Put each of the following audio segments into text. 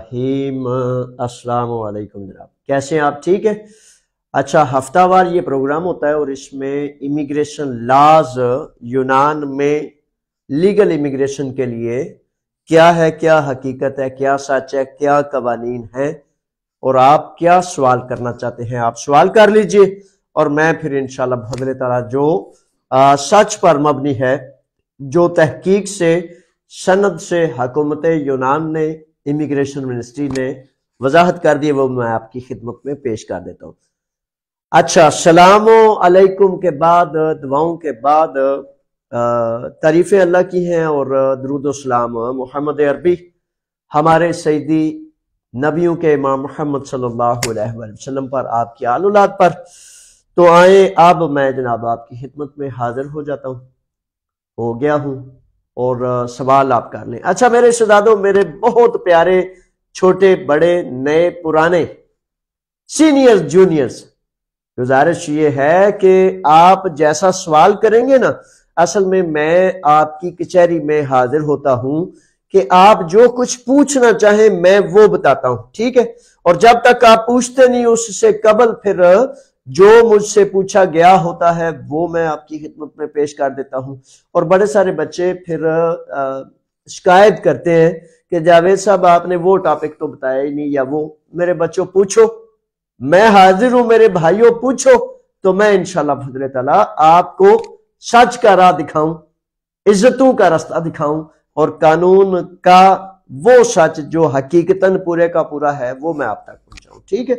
الرحیم۔ السلام علیکم جناب، کیسے ہیں آپ؟ ٹھیک ہے۔ اچھا، ہفتہ وار یہ پروگرام ہوتا ہے اور اس میں امیگریشن لاز یونان میں لیگل امیگریشن کے لیے کیا ہے، کیا حقیقت ہے، کیا سچ ہے، کیا قوانین ہیں اور آپ کیا سوال کرنا چاہتے ہیں آپ سوال کر لیجئے، اور میں پھر انشاءاللہ بفضل تعالیٰ جو سچ پر مبنی ہے، جو تحقیق سے سند سے حکومت یونان نے، امیگریشن منسٹری نے وضاحت کر دی، وہ میں آپ کی خدمت میں پیش کر دیتا ہوں۔ اچھا، السلام علیکم کے بعد، دعاؤں کے بعد تعریفیں اللہ کی ہیں اور درود و سلام محمد عربی ہمارے سیدی نبیوں کے امام محمد صلی اللہ علیہ وسلم پر، آپ کی آل اولاد پر۔ تو آئیں، اب میں جناب آپ کی خدمت میں حاضر ہو جاتا ہوں، ہو گیا ہوں، اور سوال آپ کر لیں۔ اچھا میرے شہزادوں، میرے بہت پیارے چھوٹے بڑے نئے پرانے سینئر جونیئرز، گزارش یہ ہے کہ آپ جیسا سوال کریں گے نا، اصل میں آپ کی کچہری میں حاضر ہوتا ہوں کہ آپ جو کچھ پوچھنا چاہیں میں وہ بتاتا ہوں، ٹھیک ہے؟ اور جب تک آپ پوچھتے نہیں اس سے قبل پھر جو مجھ سے پوچھا گیا ہوتا ہے وہ میں آپ کی خدمت میں پیش کر دیتا ہوں۔ اور بڑے سارے بچے پھر شکایت کرتے ہیں کہ جاوید صاحب آپ نے وہ ٹاپک تو بتایا ہی نہیں، یا وہ۔ میرے بچوں پوچھو، میں حاضر ہوں، میرے بھائیوں پوچھو، تو میں انشاءاللہ بفضل تعالیٰ آپ کو سچ کا راہ دکھاؤں، عزتوں کا راستہ دکھاؤں، اور قانون کا وہ سچ جو حقیقتاً پورے کا پورا ہے وہ میں آپ تک پہنچاؤں، ٹھیک ہے؟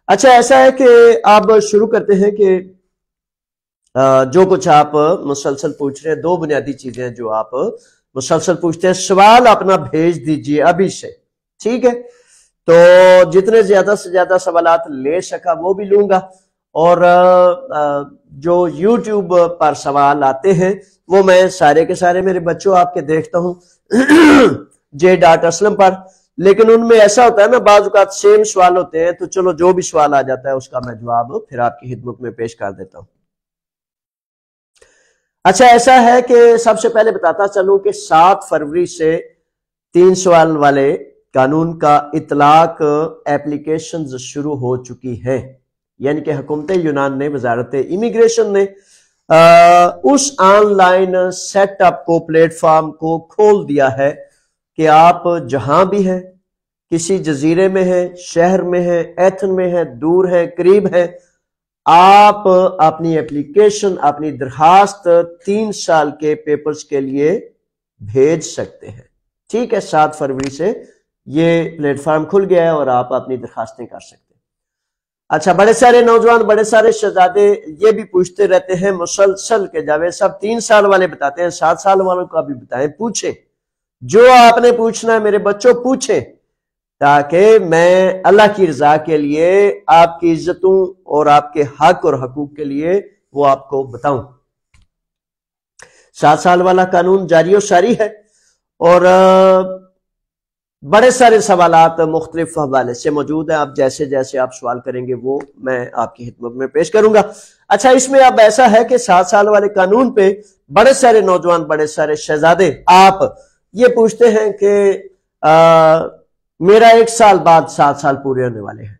اچھا، ایسا ہے کہ اب شروع کرتے ہیں کہ جو کچھ آپ مسلسل پوچھ رہے ہیں، دو بنیادی چیزیں ہیں جو آپ مسلسل پوچھتے ہیں، سوال اپنا بھیج دیجئے ابھی سے، ٹھیک ہے؟ تو جتنے زیادہ سے زیادہ سوالات لے سکا وہ بھی لوں گا، اور جو یوٹیوب پر سوال آتے ہیں وہ میں سارے کے سارے میرے بچوں آپ کے دیکھتا ہوں j.aslam پر، لیکن ان میں ایسا ہوتا ہے نا بعض اوقات سیم سوال ہوتے ہیں، تو چلو جو بھی سوال آ جاتا ہے اس کا میں جواب پھر آپ کی خدمت میں پیش کر دیتا ہوں۔ اچھا، ایسا ہے کہ سب سے پہلے بتاتا چلوں کہ 7 فروری سے 3 سوال والے قانون کا اطلاق اپلیکیشنز شروع ہو چکی ہیں، یعنی کہ حکومت یونان نے، وزارت امیگریشن نے اس آن لائن سیٹ اپ کو، پلیٹ فارم کو کھول دیا ہے کہ آپ جہاں بھی ہیں، کسی جزیرے میں ہیں، شہر میں ہیں، ایتھن میں ہیں، دور ہیں، قریب ہیں، آپ اپنی اپلیکیشن، اپنی درخواست 3 سال کے پیپرز کے لیے بھیج سکتے ہیں، ٹھیک ہے؟ 7 فروری سے یہ پلیٹ فارم کھل گیا ہے اور آپ اپنی درخواستیں کر سکتے ہیں۔ اچھا، بڑے سارے نوجوان، بڑے سارے شہزادے یہ بھی پوچھتے رہتے ہیں مسلسل کہ جاوید صاحب 3 سال والے بتاتے ہیں، 7 سال والوں کا بھی بتائیں، پوچھیں جو آپ نے پوچھنا ہے میرے بچوں، پوچھیں، تاکہ میں اللہ کی رضا کے لیے، آپ کی عزتوں اور آپ کے حق اور حقوق کے لیے وہ آپ کو بتاؤں۔ 7 سال والا قانون جاری و ساری ہے، اور بڑے سارے سوالات مختلف حوالے سے موجود ہیں، اب جیسے جیسے آپ سوال کریں گے وہ میں آپ کی خدمت میں پیش کروں گا۔ اچھا، اس میں اب ایسا ہے کہ 7 سال والے قانون پہ بڑے سارے نوجوان، بڑے سارے شہزادے آپ یہ پوچھتے ہیں کہ میرا 1 سال بعد 7 سال پورے ہونے والے ہیں،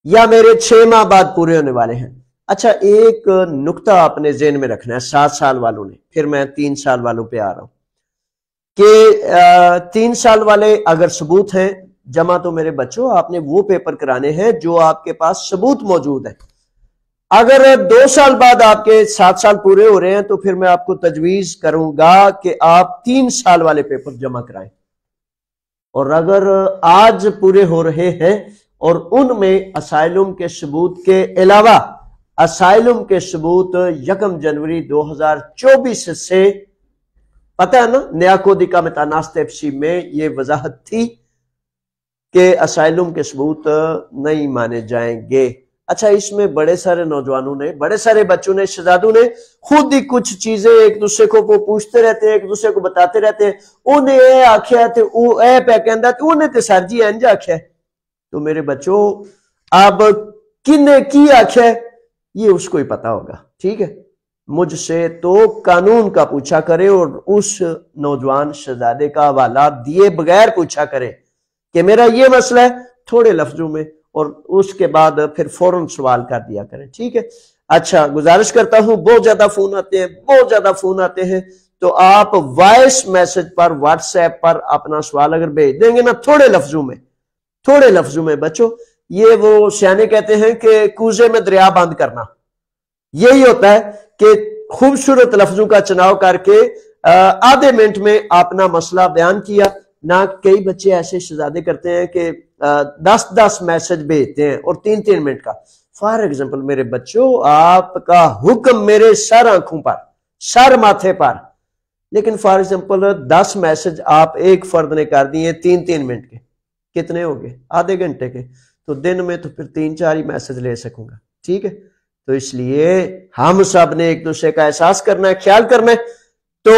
یا میرے 6 ماہ بعد پورے ہونے والے ہیں۔ اچھا، ایک نقطہ آپ نے ذہن میں رکھنا ہے 7 سال والوں نے، پھر میں 3 سال والوں پہ آ رہا ہوں کہ 3 سال والے اگر ثبوت ہیں جمع، تو میرے بچوں آپ نے وہ پیپر کرانے ہیں جو آپ کے پاس ثبوت موجود ہے۔ اگر 2 سال بعد آپ کے 7 سال پورے ہو رہے ہیں تو پھر میں آپ کو تجویز کروں گا کہ آپ 3 سال والے پیپر جمع کرائیں، اور اگر آج پورے ہو رہے ہیں اور ان میں اسائلم کے ثبوت کے علاوہ، اسائلم کے ثبوت 1 جنوری 2024 سے، پتہ ہے نا نیا کودیکا میتاناس تفسیر میں یہ وضاحت تھی کہ اسائلم کے ثبوت نہیں مانے جائیں گے۔ اچھا، اس میں بڑے سارے نوجوانوں نے، بڑے سارے بچوں نے، شہزادوں نے خود ہی کچھ چیزیں ایک دوسرے کو وہ پوچھتے رہتے ہیں، ایک دوسرے کو بتاتے رہتے ہیں، انہیں اے آکھیا تے او اے پہ کہندا تے انہیں تے سر جی انج آکھیا۔ تو میرے بچوں اب کنے کی آکھیا یہ اس کو ہی پتا ہوگا، ٹھیک ہے؟ مجھ سے تو قانون کا پوچھا کرے اور اس نوجوان شہزادے کا حوالہ دیے بغیر پوچھا کرے کہ میرا یہ مسئلہ ہے تھوڑے لفظوں میں، اور اس کے بعد پھر فوراً سوال کر دیا کریں، ٹھیک ہے؟ اچھا، گزارش کرتا ہوں، بہت زیادہ فون آتے ہیں تو آپ وائس میسج پر واٹس ایپ پر اپنا سوال اگر بھیج دیں گے نا تھوڑے لفظوں میں بچوں، یہ وہ سیانے کہتے ہیں کہ کوزے میں دریا بند کرنا، یہی ہوتا ہے کہ خوبصورت لفظوں کا چناؤ کر کے آدھے منٹ میں اپنا مسئلہ بیان کیا نہ۔ کئی بچے ایسے شہزادے کرتے ہیں کہ 10 میسج بھیجتے ہیں اور 3 منٹ کا۔ فار ایگزامپل میرے بچوں، آپ کا حکم میرے سر آنکھوں پر، سر ماتھے پر، لیکن فار ایگزامپل 10 میسج آپ ایک فرد نے کر دیے 3 منٹ کے، کتنے ہو گئے؟ آدھے گھنٹے کے۔ تو دن میں تو پھر 4 ہی میسج لے سکوں گا، ٹھیک ہے؟ تو اس لیے ہم سب نے ایک دوسرے کا احساس کرنا ہے، خیال کرنا ہے، تو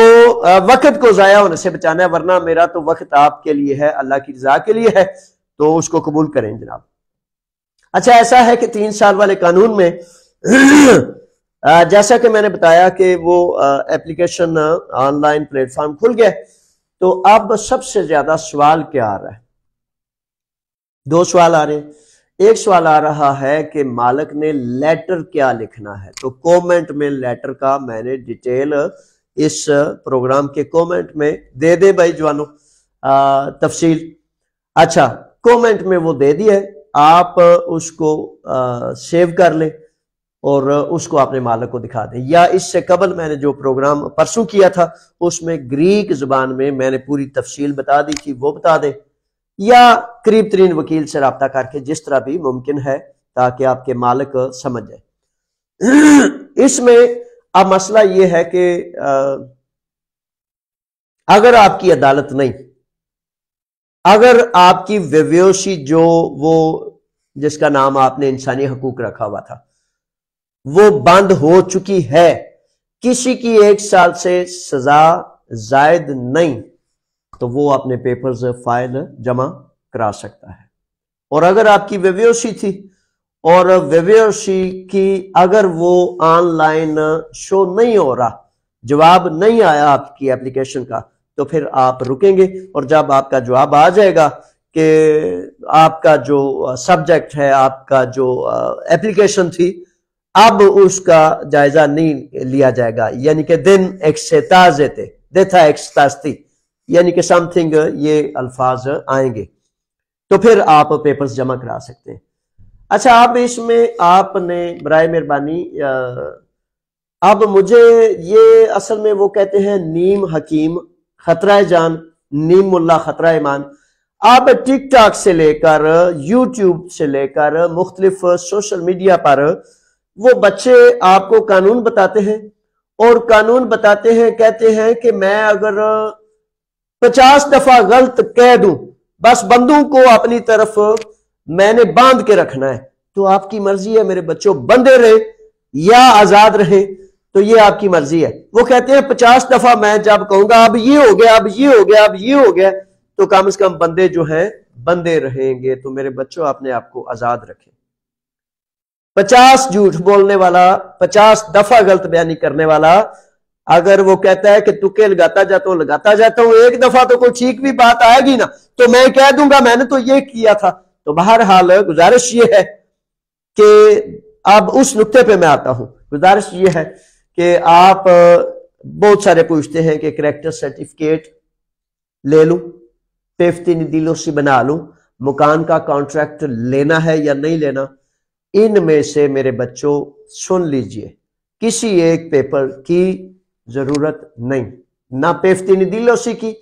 وقت کو ضائع ہونے سے بچانا ہے، ورنہ میرا تو وقت آپ کے لیے ہے، اللہ کی رضا کے لیے ہے، تو اس کو قبول کریں جناب۔ اچھا، ایسا ہے کہ 3 سال والے قانون میں جیسا کہ میں نے بتایا کہ وہ application on line plate form کھل گیا، تو اب سب سے زیادہ سوال کیا آ رہا ہے؟ 2 سوال آ رہے ہیں۔ ایک سوال آ رہا ہے کہ مالک نے لیٹر کیا لکھنا ہے، تو کومنٹ میں لیٹر کا میں نے ڈیٹیل اس پروگرام کے کومنٹ میں دے دے بھائی جوانو تفصیل۔ اچھا، کومنٹ میں وہ دے دیا ہے، آپ اس کو سیو کر لیں اور اس کو اپنے مالک کو دکھا دیں، یا اس سے قبل میں نے جو پروگرام پرسوں کیا تھا اس میں گریک زبان میں میں نے پوری تفصیل بتا دی تھی، وہ بتا دیں، یا قریب ترین وکیل سے رابطہ کر کے، جس طرح بھی ممکن ہے تاکہ آپ کے مالک سمجھ جائے۔ اس میں اب مسئلہ یہ ہے کہ اگر آپ کی عدالت نہیں، اگر آپ کی ویویوشی جو وہ جس کا نام آپ نے انسانی حقوق رکھا ہوا تھا وہ بند ہو چکی ہے، کسی کی 1 سال سے سزا زائد نہیں، تو وہ اپنے پیپرز فائل جمع کرا سکتا ہے۔ اور اگر آپ کی ویویوشی تھی اور ویویوشی کی اگر وہ آن لائن شو نہیں ہو رہا، جواب نہیں آیا آپ کی اپلیکیشن کا، تو پھر آپ رکیں گے، اور جب آپ کا جواب آ جائے گا کہ آپ کا جو سبجیکٹ ہے، آپ کا جو اپلیکیشن تھی، اب اس کا جائزہ نہیں لیا جائے گا، یعنی کہ دن ایکسیتازتے دیتا ایکستاستی، یعنی کہ سم تھنگ یہ الفاظ آئیں گے، تو پھر آپ پیپرز جمع کرا سکتے ہیں۔ اچھا، اب اس میں آپ نے برائے مہربانی، اب مجھے یہ اصل میں وہ کہتے ہیں نیم حکیم خطرہ جان، نیم اللہ خطرہ ایمان، آپ ٹک ٹاک سے لے کر یوٹیوب سے لے کر مختلف سوشل میڈیا پر وہ بچے آپ کو قانون بتاتے ہیں، اور قانون بتاتے ہیں، کہتے ہیں کہ میں اگر 50 دفعہ غلط کہہ دوں بس بندوں کو اپنی طرف میں نے باندھ کے رکھنا ہے، تو آپ کی مرضی ہے میرے بچوں، بندے رہے یا آزاد رہے، تو یہ آپ کی مرضی ہے۔ وہ کہتے ہیں 50 دفعہ میں جب کہوں گا اب یہ ہو گیا، اب یہ ہو گیا، اب یہ ہو گیا، تو کم از کم بندے جو ہیں بندے رہیں گے۔ تو میرے بچوں، اپنے آپ کو آزاد رکھیں۔ 50 جھوٹ بولنے والا، 50 دفعہ غلط بیانی کرنے والا، اگر وہ کہتا ہے کہ تکے لگاتا جاتا ہوں، ایک دفعہ تو کوئی ٹھیک بھی بات آئے گی نا تو میں کہہ دوں گا میں نے تو یہ کیا تھا۔ تو بہرحال گزارش یہ ہے کہ اب اس نقطے پہ میں آتا ہوں، گزارش یہ ہے کہ آپ بہت سارے پوچھتے ہیں کہ کریکٹر سرٹیفکیٹ لے لوں، پیفتی ندیلو سی بنا لوں، مکان کا کانٹریکٹ لینا ہے یا نہیں لینا؟ ان میں سے میرے بچوں سن لیجئے، کسی ایک پیپر کی ضرورت نہیں، نہ پیفتی ندیلو سی کی،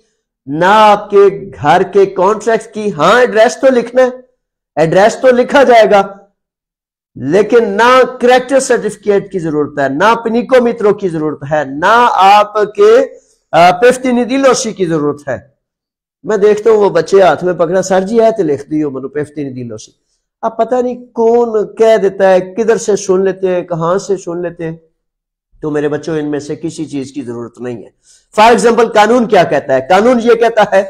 نہ آپ کے گھر کے کانٹریکٹ کی۔ ہاں، ایڈریس تو لکھنا ہے، ایڈریس تو لکھا جائے گا، لیکن نہ کریکٹر سرٹیفکیٹ کی ضرورت ہے، نہ پنیکو میترو کی ضرورت ہے، نہ آپ کے پیفتی ندیلوسی کی ضرورت ہے۔ میں دیکھتا ہوں وہ بچے ہاتھ میں پکڑا، سر جی ہے تو لکھ دیو منو پیفتی ندیلوسی۔ اب پتہ نہیں کون کہہ دیتا ہے، کدھر سے سن لیتے ہیں، کہاں سے سن لیتے ہیں۔ تو میرے بچوں، ان میں سے کسی چیز کی ضرورت نہیں ہے۔ فار ایگزامپل قانون کیا کہتا ہے؟ قانون یہ کہتا ہے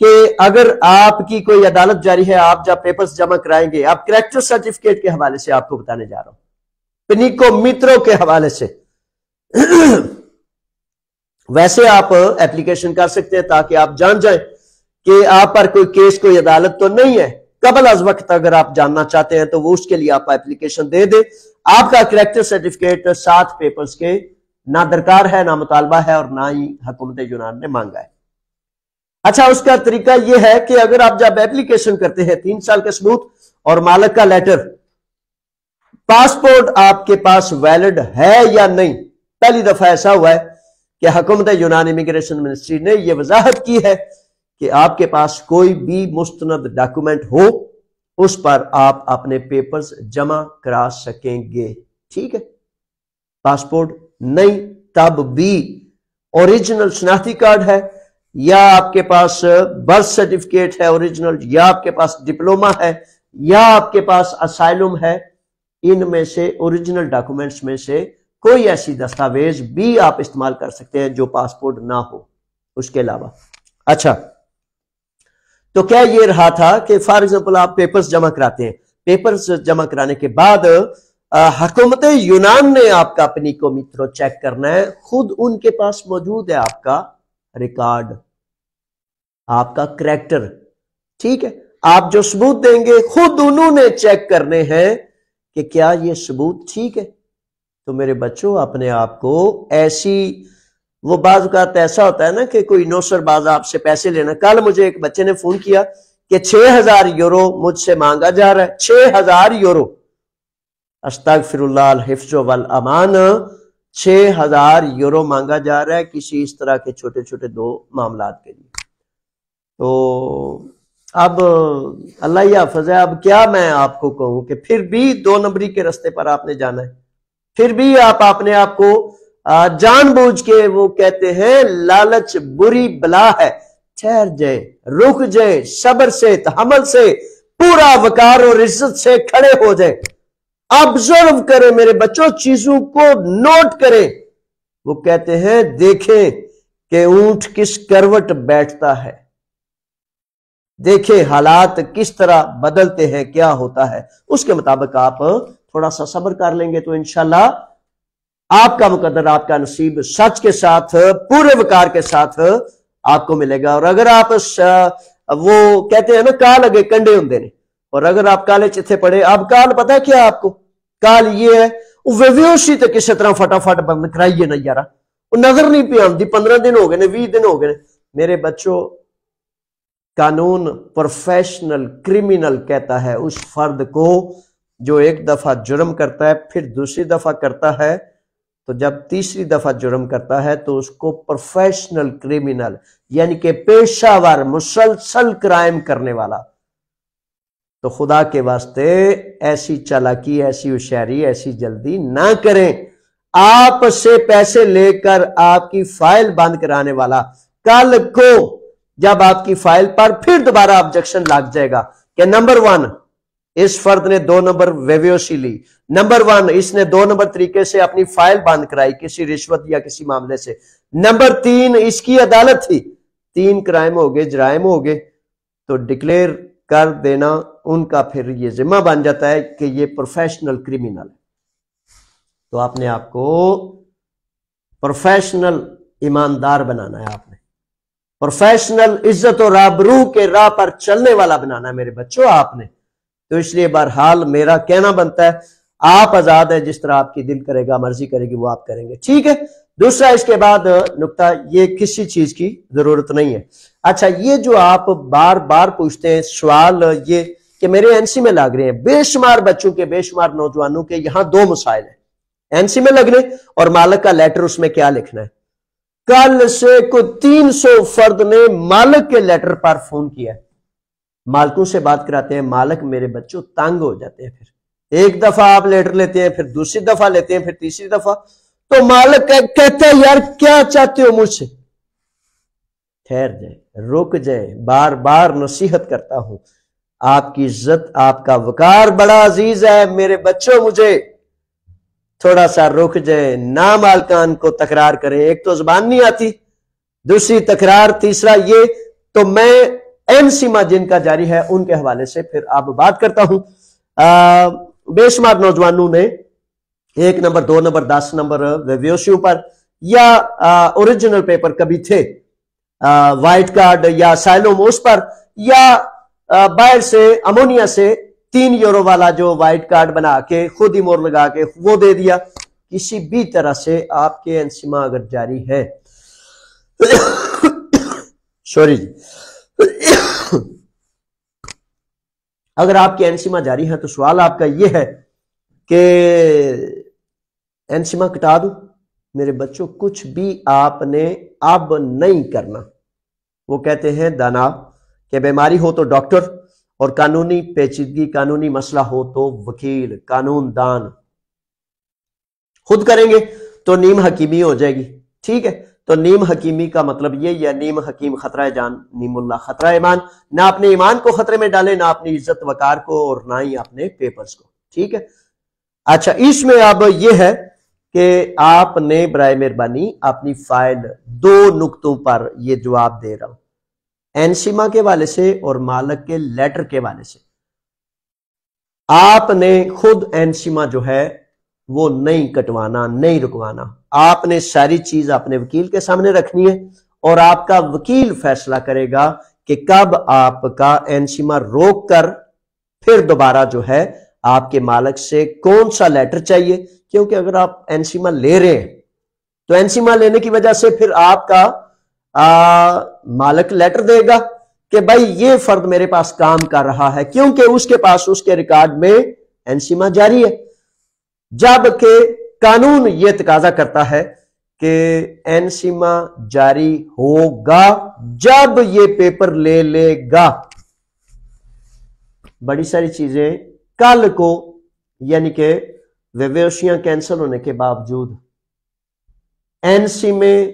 کہ اگر آپ کی کوئی عدالت جاری ہے، آپ جب پیپرز جمع کرائیں گے، آپ کریکٹر سرٹیفکیٹ کے حوالے سے آپ کو بتانے جا رہا ہوں، پنیکو میترو کے حوالے سے ویسے آپ اپلیکیشن کر سکتے ہیں تاکہ آپ جان جائیں کہ آپ پر کوئی کیس کوئی عدالت تو نہیں ہے، قبل از وقت اگر آپ جاننا چاہتے ہیں تو وہ اس کے لیے آپ اپلیکیشن دے دیں. آپ کا کریکٹر سرٹیفکیٹ 7 پیپرز کے نہ درکار ہے، نہ مطالبہ ہے، اور نہ ہی حکومت یونان نے مانگا ہے. اچھا، اس کا طریقہ یہ ہے کہ اگر آپ جب اپلیکیشن کرتے ہیں 3 سال کا ثبوت اور مالک کا لیٹر، پاسپورٹ آپ کے پاس ویلڈ ہے یا نہیں. پہلی دفعہ ایسا ہوا ہے کہ حکومت یونان امیگریشن منسٹری نے یہ وضاحت کی ہے کہ آپ کے پاس کوئی بھی مستند ڈاکومنٹ ہو اس پر آپ اپنے پیپرز جمع کرا سکیں گے. ٹھیک ہے، پاسپورٹ نہیں تب بھی اوریجنل شناختی کارڈ ہے، یا آپ کے پاس برتھ سرٹیفکیٹ ہے اوریجنل، یا آپ کے پاس ڈپلوما ہے، یا آپ کے پاس اسائلم ہے، ان میں سے اوریجنل ڈاکومنٹس میں سے کوئی ایسی دستاویز بھی آپ استعمال کر سکتے ہیں جو پاسپورٹ نہ ہو اس کے علاوہ. اچھا، تو کیا یہ رہا تھا کہ فار ایگزامپل آپ پیپرز جمع کراتے ہیں، پیپرز جمع کرانے کے بعد حکومت یونان نے آپ کا اپنی قومی تھرو چیک کرنا ہے، خود ان کے پاس موجود ہے آپ کا ریکارڈ، آپ کا کریکٹر. ٹھیک ہے، آپ جو ثبوت دیں گے خود انہوں نے چیک کرنے ہیں کہ کیا یہ ثبوت ٹھیک ہے. تو میرے بچوں، اپنے آپ کو ایسی، وہ بعض اوقات ایسا ہوتا ہے نا کہ کوئی نوسر باز آپ سے پیسے لینا. کل مجھے ایک بچے نے فون کیا کہ 6,000 یورو مجھ سے مانگا جا رہا ہے. 6,000 یورو، استغفر اللہ الحفظ والامان، 6,000 یورو مانگا جا رہا ہے کسی اس طرح کے چھوٹے چھوٹے 2 معاملات کے لیے. تو اب اللہ ہی حافظ ہے. اب کیا میں آپ کو کہوں کہ پھر بھی 2 نمبری کے رستے پر آپ نے جانا ہے، پھر بھی آپ اپنے آپ کو جان بوجھ کے، وہ کہتے ہیں لالچ بری بلا ہے، ٹھہر جائے، رک جائے، صبر سے، تحمل سے، پورا وقار اور عزت سے کھڑے ہو جائے، آبزرو کریں میرے بچوں، چیزوں کو نوٹ کریں. وہ کہتے ہیں دیکھیں کہ اونٹ کس کروٹ بیٹھتا ہے، دیکھیں حالات کس طرح بدلتے ہیں، کیا ہوتا ہے، اس کے مطابق آپ تھوڑا سا صبر کر لیں گے تو انشاءاللہ آپ کا مقدر، آپ کا نصیب سچ کے ساتھ، پورے وقار کے ساتھ آپ کو ملے گا. اور اگر آپ وہ کہتے ہیں نا کال اگے کنڈے ہوندے نے، اور اگر آپ کالے چتھے پڑے، اب کال پتہ ہے کیا آپ کو؟ کال یہ ہے ویوشی تے کسی طرح فٹافٹ بند کرائیے نا یارا، وہ نظر نہیں پہ آندی، 15 دن ہو گئے نے، 20 دن ہو گئے نے. میرے بچوں، قانون پروفیشنل کرمینل کہتا ہے اس فرد کو جو ایک دفعہ جرم کرتا ہے، پھر دوسری دفعہ کرتا ہے، تو جب تیسری دفعہ جرم کرتا ہے تو اس کو پروفیشنل کرمینل، یعنی کہ پیشہ ور مسلسل کرائم کرنے والا. تو خدا کے واسطے ایسی چالاکی، ایسی ہوشیاری، ایسی جلدی نہ کریں. آپ سے پیسے لے کر آپ کی فائل بند کرانے والا کل کو جب آپ کی فائل پر پھر دوبارہ آبجیکشن لگ جائے گا کہ نمبر 1 اس فرد نے 2 نمبر ویویوسی لی، نمبر 1 اس نے 2 نمبر طریقے سے اپنی فائل بند کرائی کسی رشوت یا کسی معاملے سے، نمبر 3 اس کی عدالت تھی، 3 کرائم ہو گئے، جرائم ہو گئے، تو ڈکلیئر کر دینا ان کا پھر یہ ذمہ بن جاتا ہے کہ یہ پروفیشنل کرمینل ہے. تو آپ نے آپ کو پروفیشنل ایماندار بنانا ہے، آپ نے پروفیشنل عزت و آبرو کے راہ پر چلنے والا بنانا ہے میرے بچوں آپ نے. تو اس لیے بہرحال میرا کہنا بنتا ہے آپ آزاد ہے، جس طرح آپ کی دل کرے گا، مرضی کرے گی، وہ آپ کریں گے. ٹھیک ہے. دوسرا اس کے بعد نقطہ، یہ کسی چیز کی ضرورت نہیں ہے. اچھا، یہ جو آپ بار بار پوچھتے ہیں سوال، یہ کہ میرے این سی میں لگ رہے ہیں، بے شمار بچوں کے، بے شمار نوجوانوں کے یہاں 2 مسائل ہیں، این سی میں لگنے اور مالک کا لیٹر اس میں کیا لکھنا ہے. کل سے کوئی 300 فرد نے مالک کے لیٹر پر فون کیا ہے. مالکوں سے بات کراتے ہیں، مالک میرے بچوں تنگ ہو جاتے ہیں. پھر ایک دفعہ آپ لیٹر لیتے ہیں، پھر دوسری دفعہ لیتے ہیں، پھر تیسری دفعہ، تو مالک کہتا ہے یار کیا چاہتے ہو مجھ سے؟ ٹھہر جائے، رک جائے، بار بار نصیحت کرتا ہوں، آپ کی عزت، آپ کا وقار بڑا عزیز ہے میرے بچوں. مجھے تھوڑا سا رک جائے، نامالکان کو تکرار کریں. ایک تو زبان نہیں آتی، دوسری تکرار، تیسرا یہ. تو میں این سیما جن کا جاری ہے ان کے حوالے سے پھر آپ بات کرتا ہوں. بے شمار نوجوانوں نے 1 نمبر 2 نمبر 10 نمبر ویوسیوں پر یا اوریجنل پیپر کبھی تھے وائٹ کارڈ یا سائلوم اس پر، یا باہر سے امونیا سے 3 یورو والا جو وائٹ کارڈ بنا کے خود ہی مور لگا کے وہ دے دیا، کسی بھی طرح سے آپ کے انسیما اگر جاری ہے سوری جی اگر آپ کے انسیما جاری ہے تو سوال آپ کا یہ ہے کہ انسیما کٹا دوں؟ میرے بچوں کچھ بھی آپ نے اب نہیں کرنا۔ وہ کہتے ہیں دانا کہ بیماری ہو تو ڈاکٹر، اور قانونی پیچیدگی قانونی مسئلہ ہو تو وکیل قانون دان، خود کریں گے تو نیم حکیمی ہو جائے گی، ٹھیک ہے؟ تو نیم حکیمی کا مطلب یہ، یا نیم حکیم خطرہ جان نیم اللہ خطرہ ایمان، نہ اپنے ایمان کو خطرے میں ڈالیں، نہ اپنی عزت وقار کو، اور نہ ہی اپنے پیپرز کو، ٹھیک ہے؟ اچھا، اس میں اب یہ ہے کہ آپ نے برائے مہربانی اپنی فائل 2 نقطوں پر یہ جواب دے رہا ہوں، انسیما کے والے سے اور مالک کے لیٹر کے والے سے۔ آپ نے خود انسیما جو ہے وہ نہیں کٹوانا، نہیں رکوانا، آپ نے ساری چیز اپنے وکیل کے سامنے رکھنی ہے، اور آپ کا وکیل فیصلہ کرے گا کہ کب آپ کا انسیما روک کر پھر دوبارہ جو ہے آپ کے مالک سے کون سا لیٹر چاہیے، کیونکہ اگر آپ انسیما لے رہے ہیں تو انسیما لینے کی وجہ سے پھر آپ کا مالک لیٹر دے گا کہ بھائی یہ فرد میرے پاس کام کر رہا ہے، کیونکہ اس کے پاس اس کے ریکارڈ میں انسیما جاری ہے، جبکہ قانون یہ تقاضا کرتا ہے کہ انسیما جاری ہوگا جب یہ پیپر لے لے گا۔ بڑی ساری چیزیں کل کو، یعنی کہ ویویشیاں کینسل ہونے کے باوجود NC میں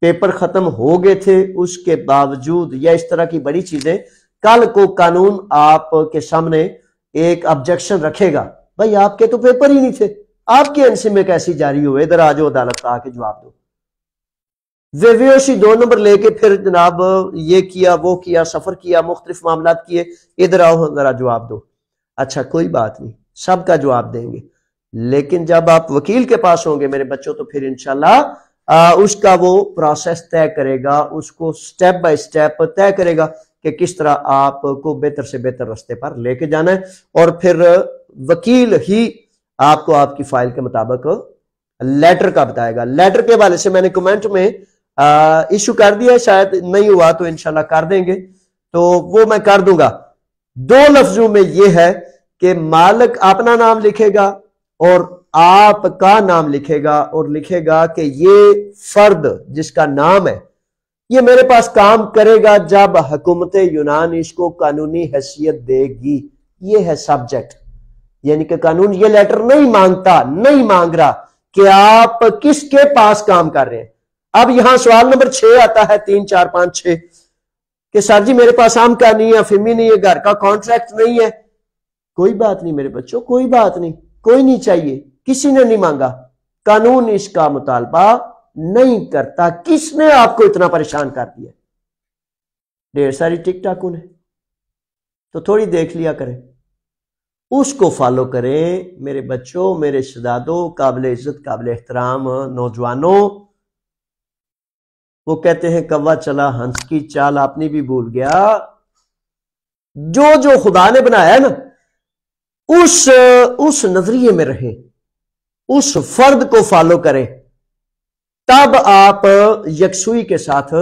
پیپر ختم ہو گئے تھے، اس کے باوجود، یا اس طرح کی بڑی چیزیں کل کو قانون آپ کے سامنے ایک آبجیکشن رکھے گا، بھائی آپ کے تو پیپر ہی نہیں تھے، آپ کے NC میں کیسی جاری ہوئے، ادھر آ جاؤ عدالت آ کے جواب دو۔ ویویوشی 2 نمبر لے کے پھر جناب یہ کیا وہ کیا، سفر کیا، مختلف معاملات کیے، ادھر آؤ ذرا جواب دو۔ اچھا کوئی بات نہیں، سب کا جواب دیں گے، لیکن جب آپ وکیل کے پاس ہوں گے میرے بچوں تو پھر انشاءاللہ اس کا وہ پروسیس طے کرے گا، اس کو سٹیپ بائی سٹیپ طے کرے گا کہ کس طرح آپ کو بہتر سے بہتر رستے پر لے کے جانا ہے، اور پھر وکیل ہی آپ کو آپ کی فائل کے مطابق لیٹر کا بتائے گا۔ لیٹر کے حوالے سے میں نے کمنٹ میں ایشو کر دیا ہے، شاید نہیں ہوا تو انشاءاللہ کر دیں گے، تو وہ میں کر دوں گا۔ 2 لفظوں میں یہ ہے کہ مالک اپنا نام لکھے گا اور آپ کا نام لکھے گا، اور لکھے گا کہ یہ فرد جس کا نام ہے یہ میرے پاس کام کرے گا جب حکومت یونان اس کو قانونی حیثیت دے گی۔ یہ ہے سبجیکٹ، یعنی کہ قانون یہ لیٹر نہیں مانگتا، نہیں مانگ رہا کہ آپ کس کے پاس کام کر رہے ہیں۔ اب یہاں سوال نمبر 6 آتا ہے، 3 4 5 6 کہ سر جی میرے پاس آم کا نہیں ہے، فمی نہیں ہے، گھر کا کانٹریکٹ نہیں ہے۔ کوئی بات نہیں میرے بچوں، کوئی بات نہیں، کوئی نہیں چاہیے، کسی نے نہیں مانگا، قانون اس کا مطالبہ نہیں کرتا، کس نے آپ کو اتنا پریشان کر دیا؟ ڈھیر ساری ٹک ٹاک انہیں، تو تھوڑی دیکھ لیا کریں، اس کو فالو کریں میرے بچوں، میرے شہزادوں، قابل عزت قابل احترام نوجوانوں۔ وہ کہتے ہیں کوا چلا ہنس کی چال، اپنی بھی بھول گیا۔ جو خدا نے بنایا ہے نا اس نظریے میں رہیں، اس فرد کو فالو کریں، تب آپ یکسوئی کے ساتھ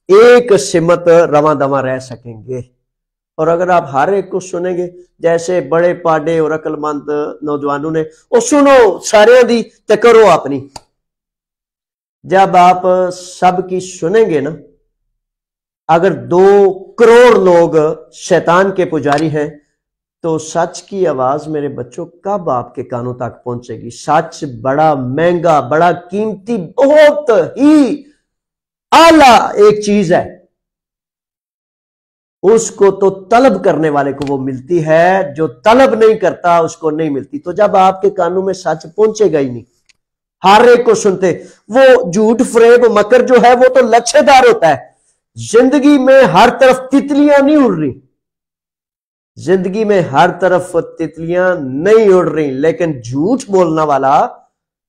ایک سمت رواں دواں رہ سکیں گے۔ اور اگر آپ ہر ایک کو سنیں گے، جیسے بڑے پاڑے اور عقل مند نوجوانوں نے وہ سنو سارے دی تے کرو اپنی، جب آپ سب کی سنیں گے نا، اگر 2 کروڑ لوگ شیطان کے پجاری ہیں تو سچ کی آواز میرے بچوں کب آپ کے کانوں تک پہنچے گی؟ سچ بڑا مہنگا، بڑا قیمتی، بہت ہی اعلیٰ ایک چیز ہے، اس کو تو طلب کرنے والے کو وہ ملتی ہے، جو طلب نہیں کرتا اس کو نہیں ملتی۔ تو جب آپ کے کانوں میں سچ پہنچے گا ہی نہیں، ہر ایک کو سنتے، وہ جھوٹ فریب مکر جو ہے وہ تو لچھے دار ہوتا ہے۔ زندگی میں ہر طرف تتلیاں نہیں اڑ رہی، زندگی میں ہر طرف تتلیاں نہیں اڑ رہی، لیکن جھوٹ بولنا والا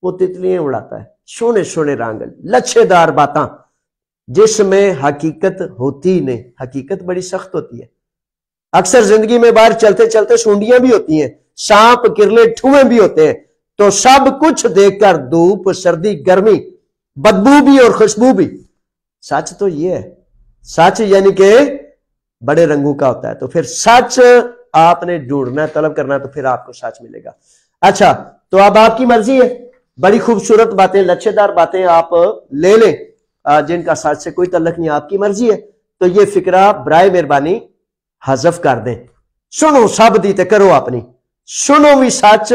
وہ تتلیاں اڑاتا ہے، سونے سونے رنگ، لچھے دار باتاں، جس میں حقیقت ہوتی نہیں. حقیقت بڑی سخت ہوتی ہے. اکثر زندگی میں باہر چلتے چلتے سونڈیاں بھی ہوتی ہیں, سانپ کرلے ٹھوئیں بھی ہوتے ہیں, تو سب کچھ دیکھ کر دھوپ سردی گرمی بدبو بھی اور خوشبو بھی, سچ تو یہ ہے. سچ یعنی کہ بڑے رنگوں کا ہوتا ہے. تو پھر سچ آپ نے ڈھونڈنا ہے, طلب کرنا ہے, تو پھر آپ کو سچ ملے گا. اچھا, تو اب آپ کی مرضی ہے. بڑی خوبصورت باتیں, لچھے دار باتیں آپ لے لیں جن کا سچ سے کوئی تعلق نہیں, آپ کی مرضی ہے. تو یہ فکرہ برائے مہربانی حذف کر دیں. سنو سب دی تے کرو اپنی, سنو بھی سچ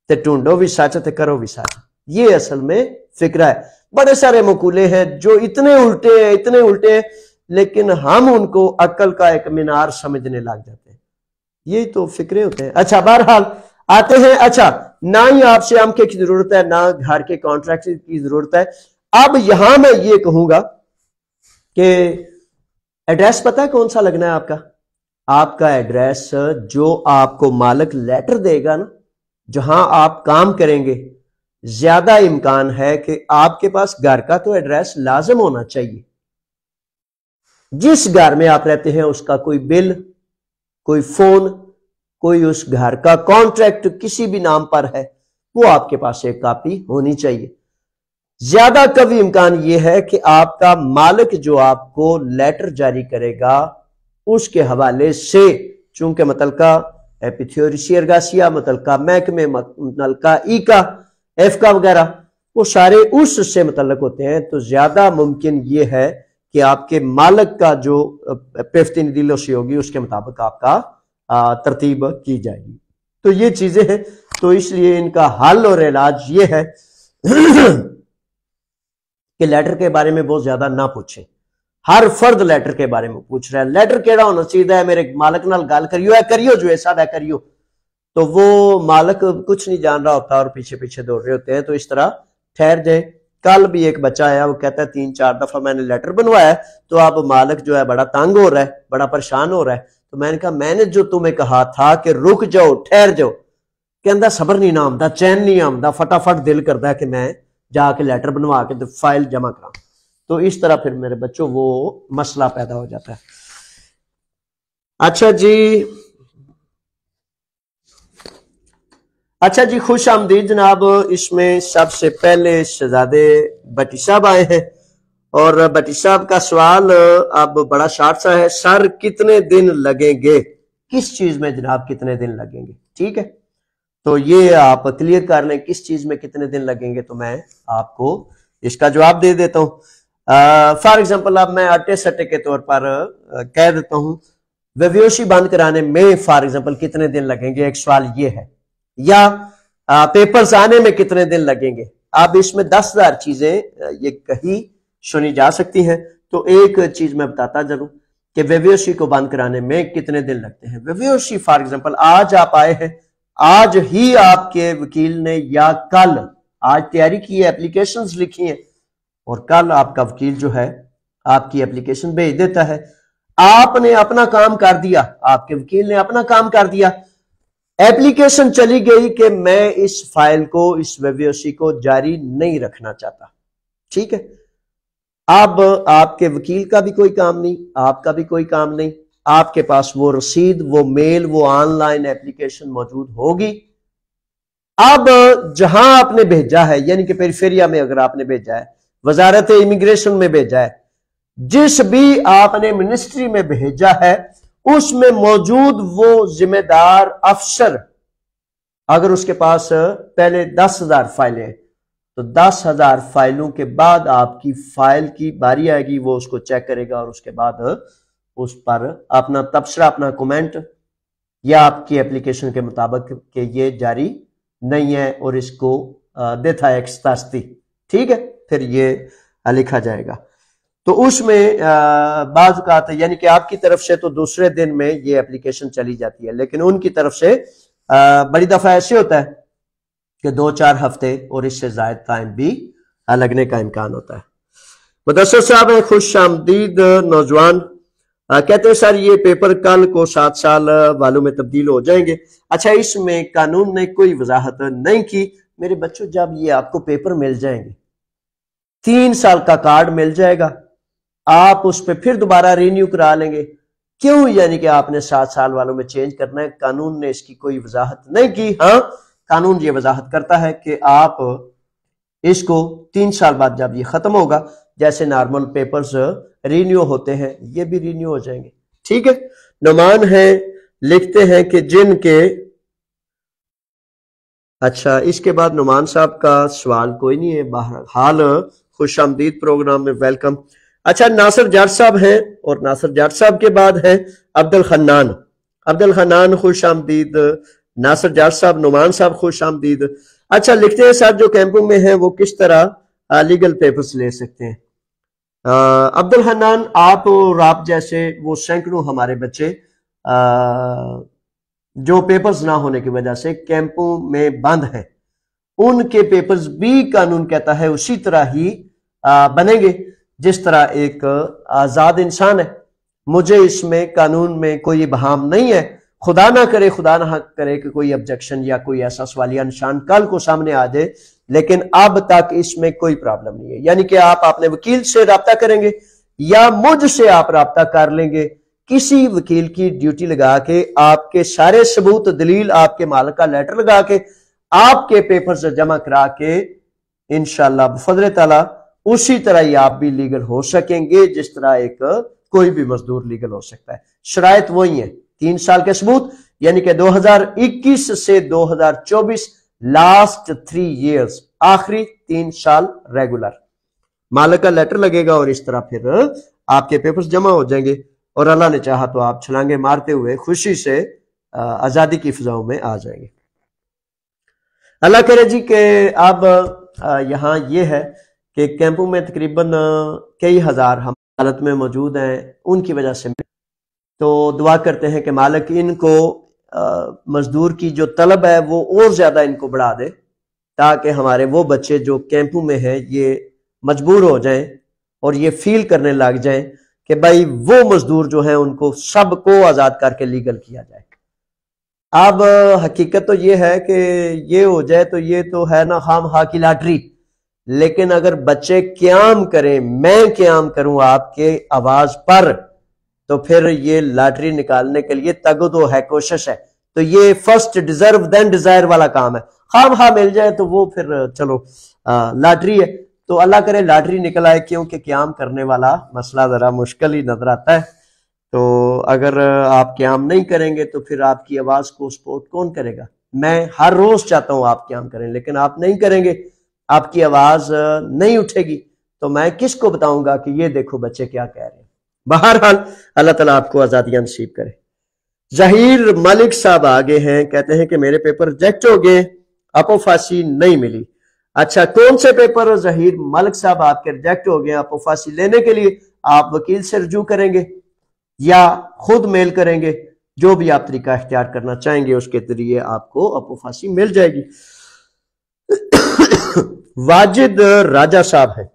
تے ڈھونڈو بھی سچ تے کرو بھی سچ. یہ اصل میں فکرہ ہے. بڑے سارے مقولے ہیں جو اتنے الٹے ہیں لیکن ہم ان کو عقل کا ایک مینار سمجھنے لگ جاتے ہیں. یہی تو فکرے ہوتے ہیں. اچھا, بہرحال آتے ہیں. اچھا, نہ ہی آپ سے عمقے کی ضرورت ہے, نہ گھر کے کانٹریکٹ کی ضرورت ہے. اب یہاں میں یہ کہوں گا کہ ایڈریس پتہ ہے کون سا لگنا ہے آپ کا؟ آپ کا ایڈریس جو آپ کو مالک لیٹر دے گا نا, جہاں آپ کام کریں گے, زیادہ امکان ہے کہ آپ کے پاس گھر کا تو ایڈریس لازم ہونا چاہیے. جس گھر میں آپ رہتے ہیں اس کا کوئی بل, کوئی فون, کوئی اس گھر کا کانٹریکٹ کسی بھی نام پر ہے, وہ آپ کے پاس ایک کاپی ہونی چاہیے. زیادہ قوی امکان یہ ہے کہ آپ کا مالک جو آپ کو لیٹر جاری کرے گا اس کے حوالے سے, چونکہ متعلقہ ایپیتھیوریسی ارگاسیا, متعلقہ محکمے, متعلقہ ایکا, ایفکا وغیرہ, وہ سارے اس سے متعلق ہوتے ہیں, تو زیادہ ممکن یہ ہے کہ آپ کے مالک کا جو پیفتین ڈیلوسی ہوگی اس کے مطابق آپ کا ترتیب کی جائے گی. تو یہ چیزیں ہیں. تو اس لیے ان کا حل اور علاج یہ ہے کہ لیٹر کے بارے میں بہت زیادہ نہ پوچھیں. ہر فرد لیٹر کے بارے میں پوچھ رہا ہے, لیٹر کیڑا ہونا چاہیے, میرے مالک نال گل کریو ہے, کریو جو ایسا ہے کریو. تو وہ مالک کچھ نہیں جان رہا ہوتا اور پیچھے پیچھے دوڑ رہے ہوتے ہیں. تو اس طرح ٹھہر جائیں. کل بھی ایک بچہ آیا, وہ کہتا ہے 3-4 دفعہ میں نے لیٹر بنوایا ہے, تو اب مالک جو ہے بڑا تنگ ہو رہا ہے, بڑا پریشان ہو رہا ہے. تو میں نے کہا میں نے جو تمہیں کہا تھا کہ رک جاؤ, ٹھہر جاؤ, کہندا صبر نہیں نہ آمدا, چین نہیں آمدا, فٹافٹ دل کردا ہے کہ میں جا کے لیٹر بنوا کے فائل جمع کرا. تو اس طرح پھر میرے بچوں وہ مسئلہ پیدا ہو جاتا ہے. اچھا جی, خوش آمدید جناب. اس میں سب سے پہلے شہزادے بٹی صاحب آئے ہیں, اور بٹی صاحب کا سوال اب بڑا شارٹ سا ہے. سر کتنے دن لگیں گے؟ کس چیز میں جناب کتنے دن لگیں گے؟ ٹھیک ہے, تو یہ آپ کلیئر کر لیں کس چیز میں کتنے دن لگیں گے, تو میں آپ کو اس کا جواب دے دیتا ہوں. فار ایگزامپل اب میں اٹے سٹے کے طور پر کہہ دیتا ہوں ویویوشی بند کرانے میں فار ایگزامپل کتنے دن لگیں گے, ایک سوال یہ ہے. یا پیپرز آنے میں کتنے دن لگیں گے. اب اس میں 10,000 چیزیں یہ کہیں سنی جا سکتی ہیں, تو ایک چیز میں بتاتا ضرور کہ ویویوشی کو بند کرانے میں کتنے دن لگتے ہیں. ویویوشی فار ایگزامپل آج آپ آئے ہیں, آج ہی آپ کے وکیل نے یا کل, آج تیاری کی ہے, اپلیکیشنز لکھی ہیں, اور کل آپ کا وکیل جو ہے آپ کی اپلیکیشن بھیج دیتا ہے. آپ نے اپنا کام کر دیا, آپ کے وکیل نے اپنا کام کر دیا, اپلیکیشن چلی گئی کہ میں اس فائل کو, اس ویویوشی کو جاری نہیں رکھنا چاہتا. ٹھیک ہے, اب آپ کے وکیل کا بھی کوئی کام نہیں, آپ کا بھی کوئی کام نہیں, آپ کے پاس وہ رسید, وہ میل, وہ آن لائن اپلیکیشن موجود ہوگی. اب جہاں آپ نے بھیجا ہے, یعنی کہ پیریفیریا میں اگر آپ نے بھیجا ہے, وزارت امیگریشن میں بھیجا ہے, جس بھی آپ نے منسٹری میں بھیجا ہے, اس میں موجود وہ ذمہ دار افسر, اگر اس کے پاس پہلے 10,000 فائلیں ہیں, تو 10,000 فائلوں کے بعد آپ کی فائل کی باری آئے گی, وہ اس کو چیک کرے گا, اور اس کے بعد اس پر اپنا تبصرہ, اپنا کومنٹ یا آپ کی اپلیکیشن کے مطابق کہ یہ جاری نہیں ہے اور اس کو دیتا ہے ایکستاستی. ٹھیک ہے, پھر یہ لکھا جائے گا. تو اس میں بعض اوقات یعنی کہ آپ کی طرف سے تو دوسرے دن میں یہ اپلیکیشن چلی جاتی ہے, لیکن ان کی طرف سے بڑی دفعہ ایسے ہوتا ہے کہ 2-4 ہفتے اور اس سے زائد ٹائم بھی لگنے کا امکان ہوتا ہے. مدثر صاحب ہیں, خوش آمدید نوجوان. کہتے ہیں سر یہ پیپر کل کو 7 سال والوں میں تبدیل ہو جائیں گے. اچھا, اس میں قانون نے کوئی وضاحت نہیں کی. میرے بچوں, جب یہ آپ کو پیپر مل جائیں گے, 3 سال کا کارڈ مل جائے گا, آپ اس پہ پھر دوبارہ رینیو کرا لیں گے. کیوں؟ یعنی کہ آپ نے 7 سال والوں میں چینج کرنا ہے. قانون نے اس کی کوئی وضاحت نہیں کی. ہاں قانون یہ وضاحت کرتا ہے کہ آپ اس کو 3 سال بعد جب یہ ختم ہوگا، جیسے نارمل پیپرز رینیو ہوتے ہیں، یہ بھی رینیو ہو جائیں گے. ٹھیک ہے. نعمان ہیں، لکھتے ہیں کہ جن کے اچھا اس کے بعد نعمان صاحب کا سوال کوئی نہیں ہے. بہرحال خوش آمدید پروگرام میں، ویلکم. اچھا ناصر جاٹ صاحب ہیں، اور ناصر جاٹ صاحب کے بعد ہیں عبد الخنان. عبد الخنان خوش آمدید. ناصر جاٹ صاحب، نعمان صاحب خوش آمدید. اچھا لکھتے ہیں سر جو کیمپوں میں ہیں وہ کس طرح لیگل پیپرز لے سکتے ہیں. عبد الحنان، آپ اور آپ جیسے وہ سینکڑوں ہمارے بچے جو پیپرز نہ ہونے کی وجہ سے کیمپوں میں بند ہیں، ان کے پیپرز بھی قانون کہتا ہے اسی طرح ہی بنیں گے جس طرح ایک آزاد انسان ہے. مجھے اس میں قانون میں کوئی ابہام نہیں ہے. خدا نہ کرے کہ کوئی آبجیکشن یا کوئی ایسا سوالیہ نشان کل کو سامنے آ جائے، لیکن اب تک اس میں کوئی پرابلم نہیں ہے. یعنی کہ آپ اپنے وکیل سے رابطہ کریں گے یا مجھ سے آپ رابطہ کر لیں گے، کسی وکیل کی ڈیوٹی لگا کے آپ کے سارے ثبوت دلیل، آپ کے مالک کا لیٹر لگا کے آپ کے پیپرز جمع کرا کے انشاءاللہ بفضل تعالی اسی طرح ہی آپ بھی لیگل ہو سکیں گے جس طرح ایک کوئی بھی مزدور لیگل ہو سکتا ہے. شرائط وہی ہیں، 3 سال کے ثبوت، یعنی کہ 2021 سے 2024 لاسٹ 3 ایئرز، آخری 3 سال ریگولر مالک کا لیٹر لگے گا، اور اس طرح پھر آپ کے پیپرز جمع ہو جائیں گے، اور اللہ نے چاہا تو آپ چھلانگے مارتے ہوئے خوشی سے آزادی کی فضاؤں میں آ جائیں گے. اللہ کرے جی کہ اب یہاں یہ ہے کہ کیمپوں میں تقریباً کئی ہزار ہم حالت میں موجود ہیں، ان کی وجہ سے تو دعا کرتے ہیں کہ مالک ان کو مزدور کی جو طلب ہے وہ اور زیادہ ان کو بڑھا دے، تاکہ ہمارے وہ بچے جو کیمپوں میں ہیں یہ مجبور ہو جائیں اور یہ فیل کرنے لگ جائیں کہ بھائی وہ مزدور جو ہیں ان کو سب کو آزاد کر کے لیگل کیا جائے. اب حقیقت تو یہ ہے کہ یہ ہو جائے تو یہ تو ہے نا خام خواہ کی لاٹری، لیکن اگر بچے قیام کریں، میں قیام کروں آپ کے آواز پر، تو پھر یہ لاٹری نکالنے کے لیے تگدو ہے، کوشش ہے. تو یہ فرسٹ ڈیزرو دین ڈیزائر والا کام ہے. خام خواہ مل جائے تو وہ پھر چلو لاٹری ہے. تو اللہ کرے لاٹری نکل آئے، کیونکہ قیام کرنے والا مسئلہ ذرا مشکل ہی نظر آتا ہے. تو اگر آپ قیام نہیں کریں گے تو پھر آپ کی آواز کو سپورٹ کون کرے گا؟ میں ہر روز چاہتا ہوں آپ قیام کریں، لیکن آپ نہیں کریں گے، آپ کی آواز نہیں اٹھے گی، تو میں کس کو بتاؤں گا کہ یہ دیکھو بچے کیا کہہ رہے ہیں. بہرحال اللہ تعالیٰ آپ کو آزادیاں نصیب کرے. ظہیر ملک صاحب آگے ہیں، کہتے ہیں کہ میرے پیپر ریجیکٹ ہو گئے، اپوفاسی نہیں ملی. اچھا کون سے پیپر ظہیر ملک صاحب آپ کے ریجیکٹ ہو گئے؟ اپوفاسی لینے کے لیے آپ وکیل سے رجوع کریں گے یا خود میل کریں گے، جو بھی آپ طریقہ اختیار کرنا چاہیں گے اس کے ذریعے آپ کو اپوفاسی مل جائے گی. واجد راجہ صاحب ہیں،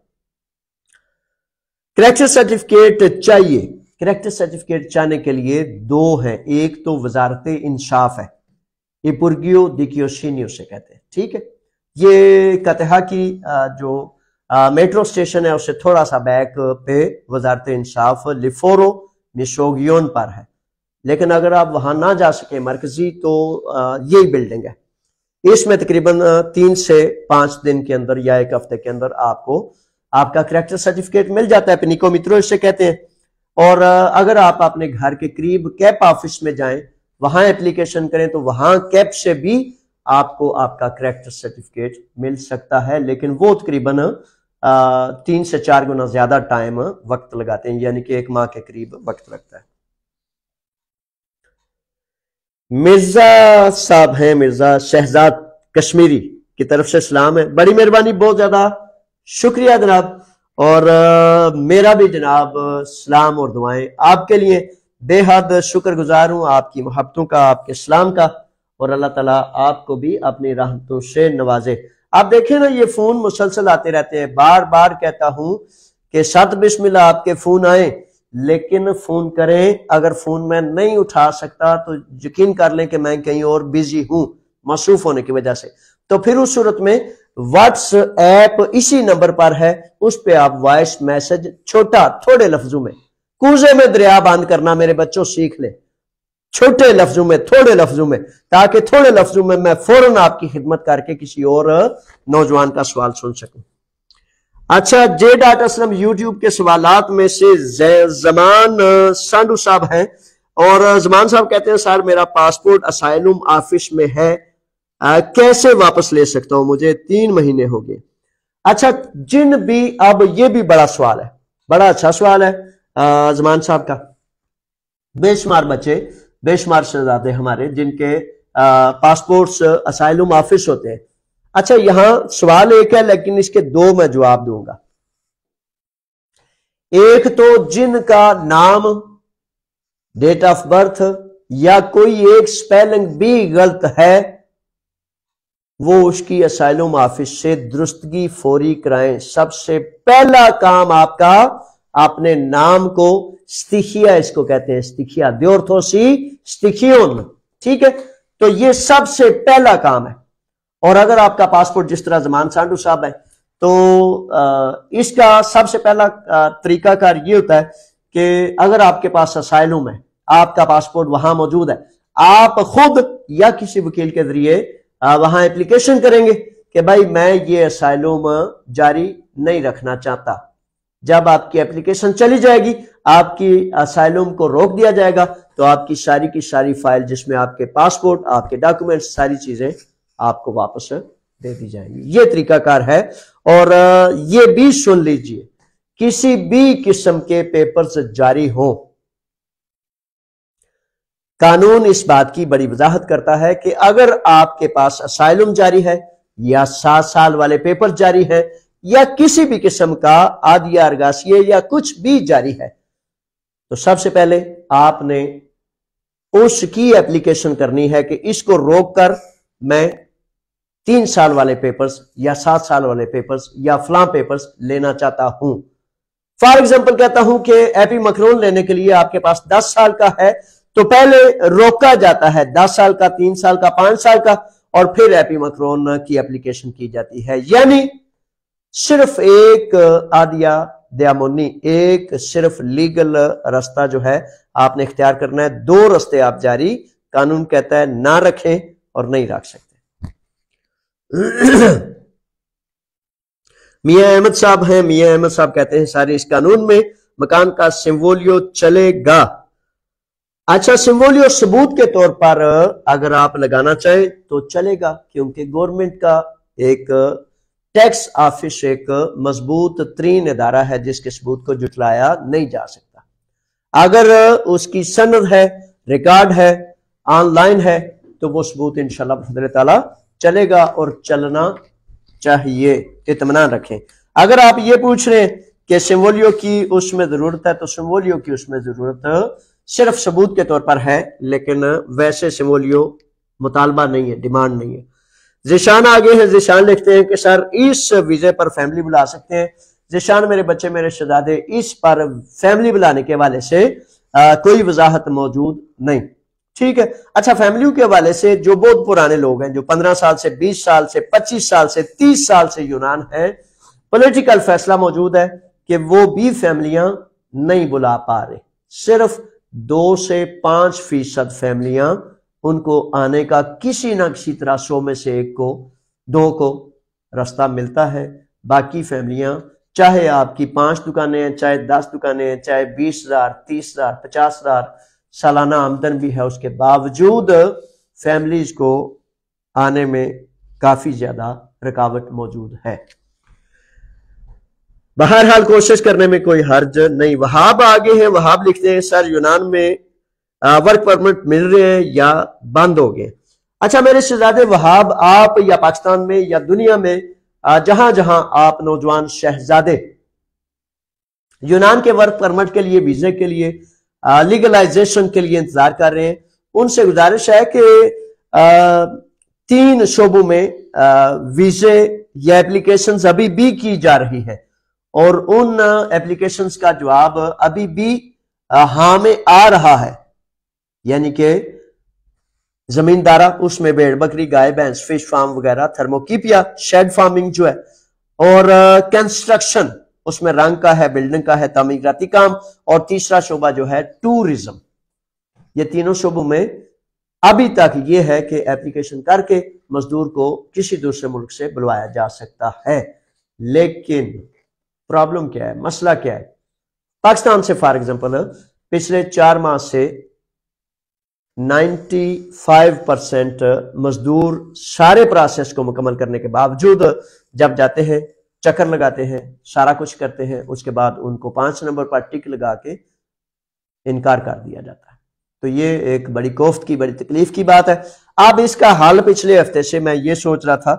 کریکٹر سرٹیفکیٹ چاہیے. کریکٹر سرٹیفکیٹ چاہنے کے لیے 2 ہیں. ایک تو وزارت انصاف ہے، ایپورگیو دیکیوشینیو سے کہتے ہیں. ٹھیک ہے، یہ کتہا کی جو میٹرو اسٹیشن ہے اس سے تھوڑا سا بیک پہ وزارت انصاف لیفورو میشوگیون پر ہے. لیکن اگر آپ وہاں نہ جا سکیں مرکزی، تو یہی بلڈنگ ہے. اس میں تقریباً 3 سے 5 دن کے اندر یا 1 ہفتے کے اندر آپ کو آپ کا کریکٹر سرٹیفکیٹ مل جاتا ہے. پنیکو میترو اس سے کہتے ہیں. اور اگر آپ اپنے گھر کے قریب کیپ آفس میں جائیں، وہاں اپلیکیشن کریں، تو وہاں کیپ سے بھی آپ کو آپ کا کریکٹر سرٹیفکیٹ مل سکتا ہے. لیکن وہ تقریباً 3 سے 4 گنا زیادہ ٹائم وقت لگاتے ہیں، یعنی کہ 1 ماہ کے قریب وقت لگتا ہے. مرزا صاحب ہیں، مرزا شہزاد کشمیری کی طرف سے سلام ہے. بڑی مہربانی، بہت زیادہ شکریہ جناب. اور میرا بھی جناب سلام اور دعائیں آپ کے لیے. بے حد شکر گزار ہوں آپ کی محبتوں کا، آپ کے سلام کا، اور اللہ تعالیٰ آپ کو بھی اپنی رحمتوں سے نوازے. آپ دیکھیں نا یہ فون مسلسل آتے رہتے ہیں. بار بار کہتا ہوں کہ 7 بسم اللہ آپ کے فون آئیں، لیکن فون کریں. اگر فون میں نہیں اٹھا سکتا تو یقین کر لیں کہ میں کہیں اور بیزی ہوں مصروف ہونے کی وجہ سے. تو پھر اس صورت میں واٹس ایپ اسی نمبر پر ہے، اس پہ آپ وائس میسج چھوٹا تھوڑے لفظوں میں، کوزے میں دریا بند کرنا میرے بچوں سیکھ لیں، چھوٹے لفظوں میں، تھوڑے لفظوں میں، تاکہ تھوڑے لفظوں میں میں فوراً آپ کی خدمت کر کے کسی اور نوجوان کا سوال سن سکوں۔ اچھا، جے ڈاٹ اسلم یوٹیوب کے سوالات میں سے زمان سانڈو صاحب ہیں، اور زمان صاحب کہتے ہیں سر میرا پاسپورٹ اسائلم آفس میں ہے، کیسے واپس لے سکتا ہوں؟ مجھے 3 مہینے ہو گئے۔ اچھا اب یہ بھی بڑا سوال ہے، بڑا اچھا سوال ہے زمان صاحب کا۔ بے شمار بچے، بے شمار شہزادے ہمارے جن کے پاسپورٹس اسائلم آفس ہوتے ہیں۔ اچھا، یہاں سوال ایک ہے لیکن اس کے 2 میں جواب دوں گا۔ ایک تو جن کا نام، ڈیٹ آف برتھ یا کوئی ایک سپیلنگ بھی غلط ہے، وہ اس کی اسائلم آفس سے درستگی فوری کرائیں۔ سب سے پہلا کام آپ کا، اپنے نام کو استخیا، اس کو کہتے ہیں استخیا، دیورتھوسی استخیون، ٹھیک ہے؟ تو یہ سب سے پہلا کام ہے۔ اور اگر آپ کا پاسپورٹ جس طرح زمان سانڈو صاحب ہے تو اس کا سب سے پہلا طریقہ کار یہ ہوتا ہے کہ اگر آپ کے پاس اسائلم ہے، آپ کا پاسپورٹ وہاں موجود ہے، آپ خود یا کسی وکیل کے ذریعے وہاں اپلیکیشن کریں گے کہ بھائی میں یہ اسائلم جاری نہیں رکھنا چاہتا۔ جب آپ کی اپلیکیشن چلی جائے گی، آپ کی اسائلم کو روک دیا جائے گا، تو آپ کی ساری فائل جس میں آپ کے پاسپورٹ، آپ کے ڈاکومنٹس، ساری چیزیں آپ کو واپس دے دی جائیں گی۔ یہ طریقہ کار ہے۔ اور یہ بھی سن لیجئے، کسی بھی قسم کے پیپرز جاری ہوں، قانون اس بات کی بڑی وضاحت کرتا ہے کہ اگر آپ کے پاس اسائلم جاری ہے یا 7 سال والے پیپر جاری ہے یا کسی بھی قسم کا عادیہ ارگاسیہ یا کچھ بھی جاری ہے، تو سب سے پہلے آپ نے اس کی اپلیکیشن کرنی ہے کہ اس کو روک کر میں 3 سال والے پیپرز یا 7 سال والے پیپرز یا فلاں پیپرز لینا چاہتا ہوں۔ فار ایگزامپل کہتا ہوں کہ ایپی مکرون لینے کے لیے آپ کے پاس 10 سال کا ہے، تو پہلے روکا جاتا ہے 10 سال کا، 3 سال کا، 5 سال کا، اور پھر ایپی مکرون کی اپلیکیشن کی جاتی ہے۔ یعنی صرف ایک عادیہ دیامونی، ایک صرف لیگل رستہ جو ہے آپ نے اختیار کرنا ہے۔ 2 رستے آپ جاری قانون کہتا ہے نہ رکھیں اور نہیں رکھ سکتے۔ میاں احمد صاحب ہیں، میاں احمد صاحب کہتے ہیں سارے اس قانون میں مکان کا سمولیو چلے گا؟ اچھا، سمولیو ثبوت کے طور پر اگر آپ لگانا چاہیں تو چلے گا، کیونکہ گورنمنٹ کا ایک ٹیکس آفس ایک مضبوط ترین ادارہ ہے جس کے ثبوت کو جھٹلایا نہیں جا سکتا۔ اگر اس کی سند ہے، ریکارڈ ہے، آن لائن ہے، تو وہ ثبوت انشاءاللہ بفضل تعالی چلے گا اور چلنا چاہیے۔ اطمینان رکھیں۔ اگر آپ یہ پوچھ رہے ہیں کہ سمولیو کی اس میں ضرورت ہے، تو سمولیو کی اس میں ضرورت صرف ثبوت کے طور پر ہے، لیکن ویسے سمولیو مطالبہ نہیں ہے، ڈیمانڈ نہیں ہے۔ ذیشان آگے ہیں، ذیشان لکھتے ہیں کہ سر اس ویزے پر فیملی بلا سکتے ہیں؟ ذیشان میرے بچے، میرے شہزادے، اس پر فیملی بلانے کے حوالے سے کوئی وضاحت موجود نہیں، ٹھیک ہے؟ اچھا، فیملیوں کے حوالے سے جو بہت پرانے لوگ ہیں، جو 15 سال سے، 20 سال سے، 25 سال سے، 30 سال سے یونان ہیں، پولیٹیکل فیصلہ موجود ہے کہ وہ بھی فیملیاں نہیں بلا پا رہے۔ صرف 2 سے 5% فیملیاں ان کو آنے کا کسی نہ کسی طرح 100 میں سے 1 کو، 2 کو رستہ ملتا ہے۔ باقی فیملیاں، چاہے آپ کی 5 دکانیں ہیں، چاہے 10 دکانیں ہیں، چاہے 20,000، 30,000، 50,000 سالانہ آمدن بھی ہے، اس کے باوجود فیملیز کو آنے میں کافی زیادہ رکاوٹ موجود ہے۔ بہرحال کوشش کرنے میں کوئی حرج نہیں۔ وہاب آگے ہیں، وہاب لکھتے ہیں سر یونان میں ورک پرمٹ مل رہے ہیں یا بند ہو گئے؟ اچھا میرے شہزادے وہاب، آپ یا پاکستان میں یا دنیا میں جہاں جہاں آپ نوجوان شہزادے یونان کے ورک پرمٹ کے لیے، ویزے کے لیے، لیگلائزیشن کے لیے انتظار کر رہے ہیں، ان سے گزارش ہے کہ 3 شعبوں میں ویزے یا اپلیکیشنز ابھی بھی کی جا رہی ہے، اور ان اپلیکیشنز کا جواب ابھی بھی ہاں میں آ رہا ہے۔ یعنی کہ زمیندارہ اس میں بھیڑ بکری گائے بھینس فش فارم وغیرہ، تھرموکیپیا شیڈ فارمنگ جو ہے، اور کنسٹرکشن اس میں رنگ کا ہے، بلڈنگ کا ہے، تعمیراتی کام، اور تیسرا شعبہ جو ہے ٹورزم۔ یہ تینوں شعبوں میں ابھی تک یہ ہے کہ ایپلیکیشن کر کے مزدور کو کسی دوسرے ملک سے بلوایا جا سکتا ہے۔ لیکن پرابلم کیا ہے، مسئلہ کیا ہے؟ پاکستان سے فار ایگزامپل پچھلے 4 ماہ سے 95% مزدور سارے پروسیس کو مکمل کرنے کے باوجود جب جاتے ہیں چکر لگاتے ہیں سارا کچھ کرتے ہیں، اس کے بعد ان کو 5 نمبر پر ٹک لگا کے انکار کر دیا جاتا ہے۔ تو یہ ایک بڑی کوفت کی، بڑی تکلیف کی بات ہے۔ اب اس کا حل پچھلے ہفتے سے میں یہ سوچ رہا تھا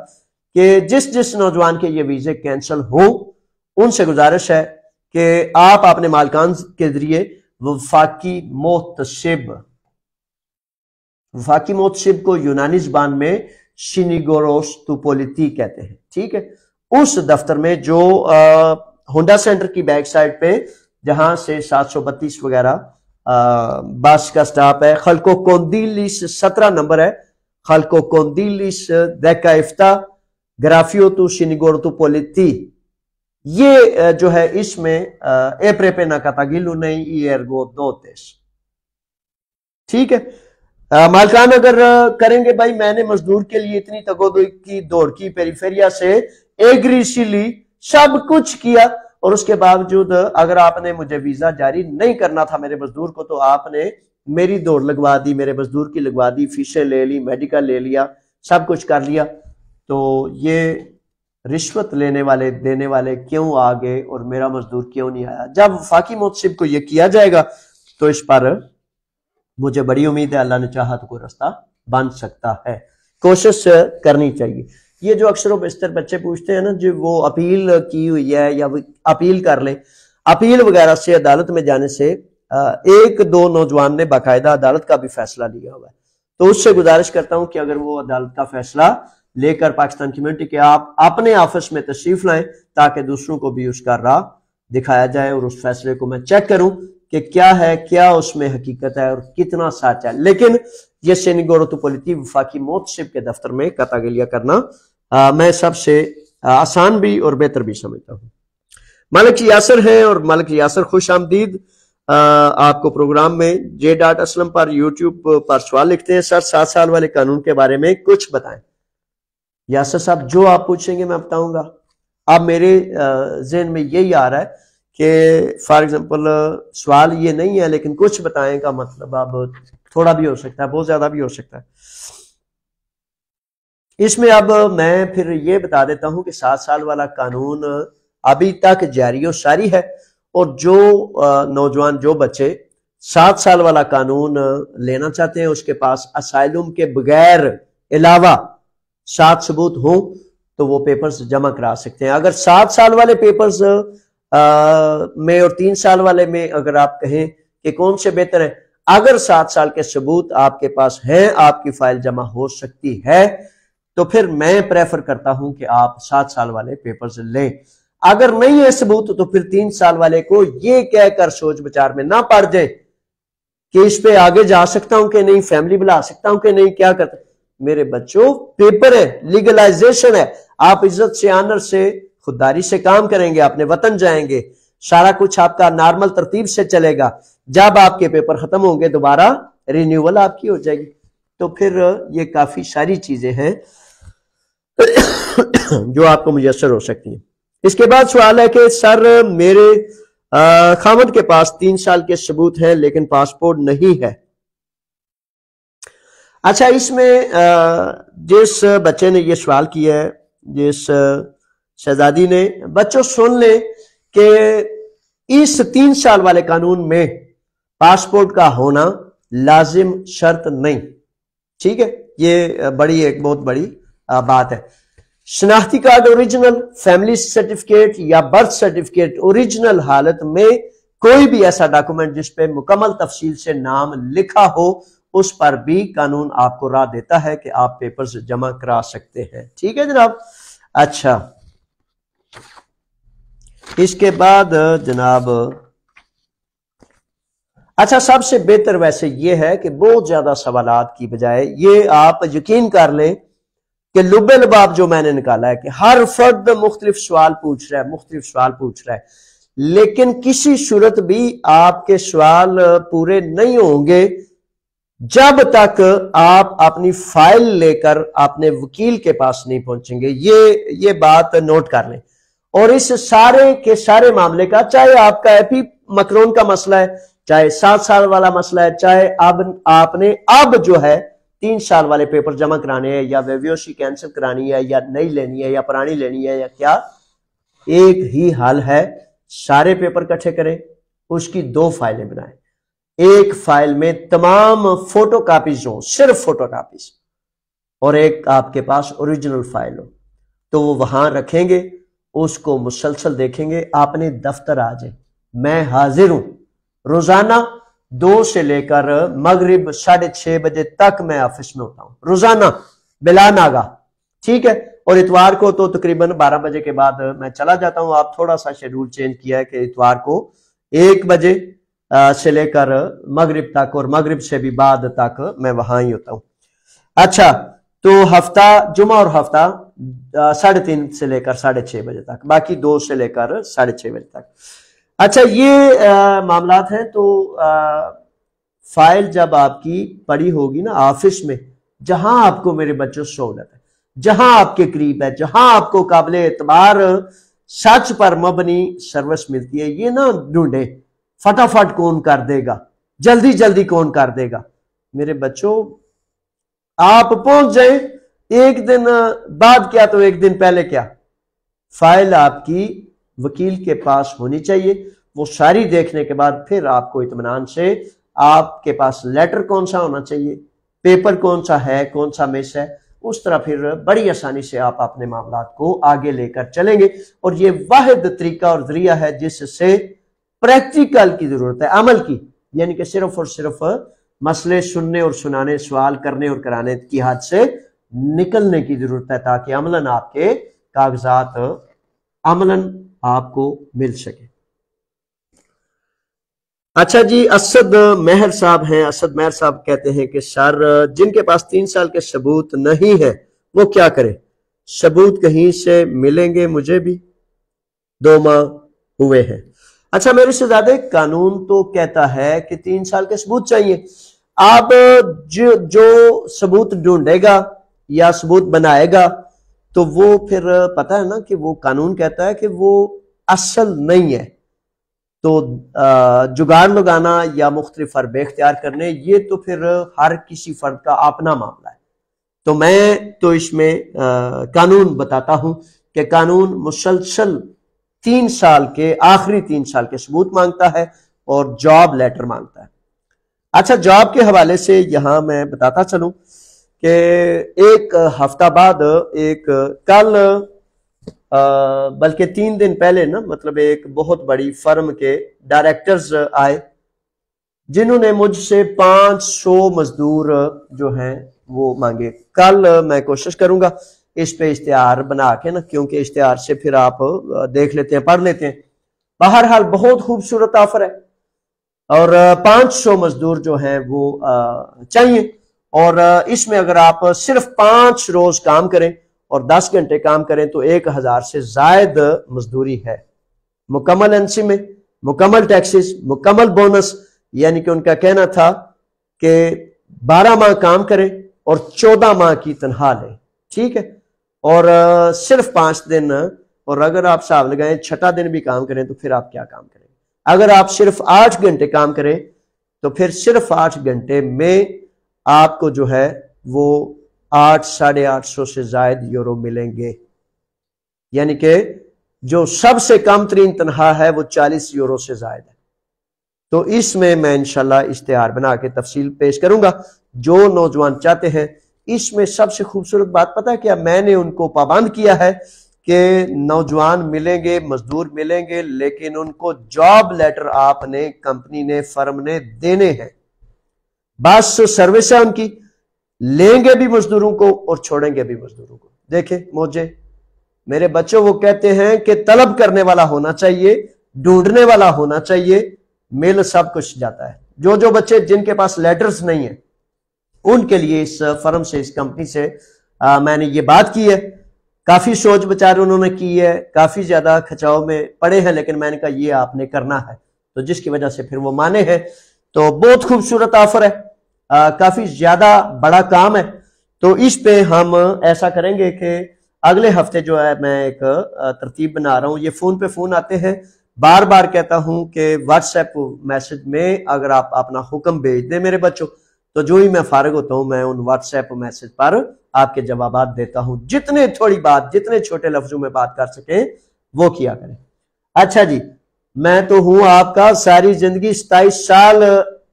کہ جس نوجوان کے یہ ویزے کینسل ہوں ان سے گزارش ہے کہ آپ اپنے مالکان کے ذریعے وفاقی محتسب کو یونانی زبان میں شینیگوروس توپولیتی کہتے ہیں، ٹھیک ہے، اس دفتر میں جو ہونڈا سینٹر کی بیک سائڈ پہ جہاں سے 732 وغیرہ بس کا سٹاپ ہے، خلکو کوندیلیس 17 نمبر ہے، خلکو کوندیلیس دیکا افتا گرافیو تو شینیگورو توپولیتی، یہ جو ہے اس میں ایپریپینا کاتاگیلو نہیں ایرگو دوتیس، ٹھیک ہے۔ مالکان اگر کریں گے بھائی میں نے مزدور کے لیے اتنی تگودو کی دوڑ کی، پیریفیریا سے ایگریسی لی، سب کچھ کیا، اور اس کے باوجود اگر آپ نے مجھے ویزا جاری نہیں کرنا تھا میرے مزدور کو، تو آپ نے میری دوڑ لگوا دی، میرے مزدور کی لگوا دی، فیسیں لے لی، میڈیکل لے لیا، سب کچھ کر لیا، تو یہ رشوت لینے والے دینے والے کیوں آگے اور میرا مزدور کیوں نہیں آیا؟ جب وفاقی محتسب کو یہ کیا جائے گا تو اس پر مجھے بڑی امید ہے اللہ نے چاہا تو کوئی رستہ بن سکتا ہے، کوشش کرنی چاہیے۔ یہ جو اکثر و بیشتر بچے پوچھتے ہیں نا جو وہ اپیل کی ہوئی ہے یا وہ اپیل کر لیں، اپیل وغیرہ سے عدالت میں جانے سے 1-2 نوجوان نے باقاعدہ عدالت کا بھی فیصلہ لیا ہوا ہے، تو اس سے گزارش کرتا ہوں کہ اگر وہ عدالت کا فیصلہ لے کر پاکستان کمیونٹی کے آپ اپنے آفس میں تشریف لائیں تاکہ دوسروں کو بھی اس کا راہ دکھایا جائے اور اس فیصلے کو میں چیک کروں کہ کیا ہے، کیا اس میں حقیقت ہے اور کتنا سچ ہے۔ لیکن یہ شینیگورو توپولیتی وفاقی محتسب کے دفتر میں کاتاگیلیا کرنا میں سب سے آسان بھی اور بہتر بھی سمجھتا ہوں۔ ملک یاسر ہیں، اور ملک یاسر خوش آمدید آپ کو پروگرام میں۔ J.Aslam پر یوٹیوب پر سوال لکھتے ہیں، سر 7 سال والے قانون کے بارے میں کچھ بتائیں۔ یاسر صاحب جو آپ پوچھیں گے میں بتاؤں گا۔ اب میرے ذہن میں یہی آ رہا ہے کہ فار ایگزامپل سوال یہ نہیں ہے لیکن کچھ بتائیں کا مطلب اب تھوڑا بھی ہو سکتا ہے، بہت زیادہ بھی ہو سکتا ہے۔ اس میں اب میں پھر یہ بتا دیتا ہوں کہ 7 سال والا قانون ابھی تک جاری و ساری ہے، اور جو نوجوان جو بچے 7 سال والا قانون لینا چاہتے ہیں اس کے پاس اسائلم کے بغیر علاوہ 7 ثبوت ہوں تو وہ پیپرز جمع کرا سکتے ہیں۔ اگر 7 سال والے پیپرز میں اور 3 سال والے میں اگر آپ کہیں کہ کون سے بہتر ہے، اگر 7 سال کے ثبوت آپ کے پاس ہیں، آپ کی فائل جمع ہو سکتی ہے، تو پھر میں پریفر کرتا ہوں کہ آپ 7 سال والے پیپرز لیں۔ اگر نہیں ہے ثبوت تو پھر 3 سال والے کو یہ کہہ کر سوچ بچار میں نہ پڑ جائیں کہ اس پہ آگے جا سکتا ہوں کہ نہیں، فیملی بلا سکتا ہوں کہ نہیں، کیا کرتا۔ میرے بچوں پیپر ہے، لیگلائزیشن ہے، آپ عزت سے آنر سے خودداری سے کام کریں گے، اپنے وطن جائیں گے، سارا کچھ آپ کا نارمل ترتیب سے چلے گا۔ جب آپ کے پیپر ختم ہوں گے دوبارہ رینیول آپ کی ہو جائے گی، تو پھر یہ کافی ساری چیزیں ہیں جو آپ کو میسر ہو سکتی ہیں۔ اس کے بعد سوال ہے کہ سر میرے خامد کے پاس 3 سال کے ثبوت ہیں لیکن پاسپورٹ نہیں ہے۔ اچھا، اس میں جس بچے نے یہ سوال کیا ہے، جس شہزادی نے، بچوں سن لیں کہ اس 3 سال والے قانون میں پاسپورٹ کا ہونا لازم شرط نہیں، ٹھیک ہے، یہ ایک بہت بڑی بات ہے۔ شناختی کارڈ اوریجنل، فیملی سرٹیفکیٹ یا برتھ سرٹیفکیٹ اوریجنل حالت میں کوئی بھی ایسا ڈاکومنٹ جس پہ مکمل تفصیل سے نام لکھا ہو، اس پر بھی قانون آپ کو راہ دیتا ہے کہ آپ پیپرز جمع کرا سکتے ہیں، ٹھیک ہے جناب۔ اچھا، اس کے بعد جناب اچھا، سب سے بہتر ویسے یہ ہے کہ بہت زیادہ سوالات کی بجائے یہ آپ یقین کر لیں کہ لب لباب جو میں نے نکالا ہے کہ ہر فرد مختلف سوال پوچھ رہا ہے لیکن کسی صورت بھی آپ کے سوال پورے نہیں ہوں گے جب تک آپ اپنی فائل لے کر اپنے وکیل کے پاس نہیں پہنچیں گے. یہ بات نوٹ کر لیں. اور اس سارے کے سارے معاملے کا، چاہے آپ کا ایپی مکرون کا مسئلہ ہے، چاہے 7 سال والا مسئلہ ہے، چاہے اب آپ نے جو ہے 3 سال والے پیپر جمع کرانے ہیں یا ویویوسی کینسل کرانی ہے یا نئی لینی ہے یا پرانی لینی ہے یا کیا، ایک ہی حل ہے. سارے پیپر کٹھے کریں، اس کی 2 فائلیں بنائیں. ایک فائل میں تمام فوٹو کاپیز ہوں، صرف فوٹو کاپیز، اور ایک آپ کے پاس اوریجنل فائل ہو. تو وہ وہاں رکھیں گے، اس کو مسلسل دیکھیں گے. آپ نے دفتر آ جائیں، میں حاضر ہوں. روزانہ 2 سے لے کر مغرب 6:30 بجے تک میں آفس میں ہوتا ہوں، روزانہ بلا ناگا. ٹھیک ہے. اور اتوار کو تو تقریباً 12 بجے کے بعد میں چلا جاتا ہوں. آپ تھوڑا سا شیڈول چینج کیا ہے کہ اتوار کو 1 بجے سے لے کر مغرب تک اور مغرب سے بھی بعد تک میں وہاں ہی ہوتا ہوں. اچھا، تو ہفتہ جمعہ اور ہفتہ 3:30 سے لے کر 6:30 بجے تک، باقی 2 سے لے کر 6:30 بجے تک. اچھا، یہ معاملات ہیں. تو فائل جب آپ کی پڑی ہوگی نا آفس میں، جہاں آپ کو میرے بچوں سہولت ہے، جہاں آپ کے قریب ہے، جہاں آپ کو قابل اعتبار سچ پر مبنی سروس ملتی ہے، یہ نہ ڈھونڈے فٹافٹ کون کر دے گا، جلدی کون کر دے گا. میرے بچوں، آپ پہنچ جائیں، ایک دن بعد کیا تو ایک دن پہلے کیا، فائل آپ کی وکیل کے پاس ہونی چاہیے. وہ ساری دیکھنے کے بعد پھر آپ کو اطمینان سے آپ کے پاس لیٹر کون سا ہونا چاہیے، پیپر کون سا ہے، کون سا مس ہے، اس طرح پھر بڑی آسانی سے آپ اپنے معاملات کو آگے لے کر چلیں گے. اور یہ واحد طریقہ اور ذریعہ ہے جس سے پریکٹیکل کی ضرورت ہے، عمل کی، یعنی کہ صرف اور صرف مسئلے سننے اور سنانے، سوال کرنے اور کرانے کی حد سے نکلنے کی ضرورت ہے، تاکہ عملاً آپ کے کاغذات عملاً آپ کو مل سکے. اچھا جی، اسد مہر صاحب ہیں. اسد مہر صاحب کہتے ہیں کہ سر، جن کے پاس 3 سال کے ثبوت نہیں ہے وہ کیا کرے؟ ثبوت کہیں سے ملیں گے؟ مجھے بھی 2 ماہ ہوئے ہیں. اچھا میرے سے زیادہ قانون تو کہتا ہے کہ 3 سال کے ثبوت چاہیے. آپ جو ثبوت ڈھونڈے گا یا ثبوت بنائے گا تو وہ پھر پتہ ہے نا کہ وہ قانون کہتا ہے کہ وہ اصل نہیں ہے. تو جگاڑ لگانا یا مختلف حربے اختیار کرنے، یہ تو پھر ہر کسی فرد کا اپنا معاملہ ہے. تو میں تو اس میں قانون بتاتا ہوں کہ قانون مسلسل 3 سال کے، آخری 3 سال کے ثبوت مانگتا ہے اور جاب لیٹر مانگتا ہے. اچھا، جاب کے حوالے سے یہاں میں بتاتا چلوں کہ ایک ہفتہ بعد، کل بلکہ 3 دن پہلے نا، مطلب ایک بہت بڑی فرم کے ڈائریکٹرز آئے جنہوں نے مجھ سے 500 مزدور جو ہیں وہ مانگے. کل میں کوشش کروں گا اس پہ اشتہار بنا کے نا، کیونکہ اشتہار سے پھر آپ دیکھ لیتے ہیں، پڑھ لیتے ہیں. بہرحال بہت خوبصورت آفر ہے اور 500 مزدور جو ہیں وہ چاہیے. اور اس میں اگر آپ صرف 5 روز کام کریں اور 10 گھنٹے کام کریں تو 1000 سے زائد مزدوری ہے، مکمل NC میں، مکمل ٹیکسز، مکمل بونس. یعنی کہ ان کا کہنا تھا کہ 12 ماہ کام کریں اور 14 ماہ کی تنخواہ لیں. ٹھیک ہے. اور صرف 5 دن، اور اگر آپ حساب لگائیں 6واں دن بھی کام کریں تو پھر آپ کیا کام کریں. اگر آپ صرف 8 گھنٹے کام کریں تو پھر صرف 8 گھنٹے میں آپ کو جو ہے وہ 800-850 سے زائد یورو ملیں گے. یعنی کہ جو سب سے کم ترین تنخواہ ہے وہ 40 یورو سے زائد ہے. تو اس میں انشاءاللہ اشتہار بنا کے تفصیل پیش کروں گا. جو نوجوان چاہتے ہیں، اس میں سب سے خوبصورت بات پتہ ہے کیا، میں نے ان کو پابند کیا ہے کہ نوجوان ملیں گے، مزدور ملیں گے، لیکن ان کو جاب لیٹر آپ نے، کمپنی نے، فرم نے دینے ہیں. بس سروس ہے ان کی، لیں گے بھی مزدوروں کو اور چھوڑیں گے بھی مزدوروں کو. دیکھیں مجھے میرے بچوں وہ کہتے ہیں کہ طلب کرنے والا ہونا چاہیے، ڈھونڈنے والا ہونا چاہیے، مل سب کچھ جاتا ہے جو بچے جن کے پاس لیٹرز نہیں ہیں ان کے لیے اس فرم سے، اس کمپنی سے میں نے یہ بات کی ہے. کافی سوچ بچارے انہوں نے کی ہے، کافی زیادہ کھچاؤ میں پڑے ہیں، لیکن میں نے کہا یہ آپ نے کرنا ہے، تو جس کی وجہ سے پھر وہ مانے ہیں. تو بہت خوبصورت آفر ہے، کافی زیادہ بڑا کام ہے. تو اس پہ ہم ایسا کریں گے کہ اگلے ہفتے جو ہے میں ایک ترتیب بنا رہا ہوں. یہ فون پہ فون آتے ہیں، بار بار کہتا ہوں کہ واٹس ایپ میسج میں اگر آپ اپنا حکم بھیج دیں میرے بچوں، تو جو ہی میں فارغ ہوتا ہوں میں ان واٹس ایپ میسج پر آپ کے جوابات دیتا ہوں. جتنے تھوڑی بات، جتنے چھوٹے لفظوں میں بات کر سکیں وہ کیا کریں. اچھا جی، میں تو ہوں آپ کا، ساری زندگی 27 سال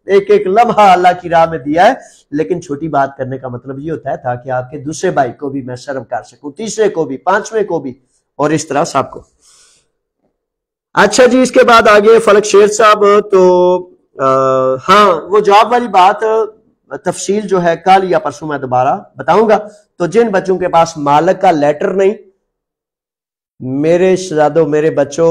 ایک ایک لمحہ اللہ کی راہ میں دیا ہے، لیکن چھوٹی بات کرنے کا مطلب یہ ہوتا ہے تاکہ آپ کے دوسرے بھائی کو بھی میں سرو کر سکوں، تیسرے کو بھی، پانچویں کو بھی، اور اس طرح سب کو. اچھا جی، اس کے بعد آگے فلک شیر صاحب. تو ہاں وہ جواب والی بات تفصیل جو ہے کل یا پرسوں میں دوبارہ بتاؤں گا. تو جن بچوں کے پاس مالک کا لیٹر نہیں، میرے شہزادوں، میرے بچوں،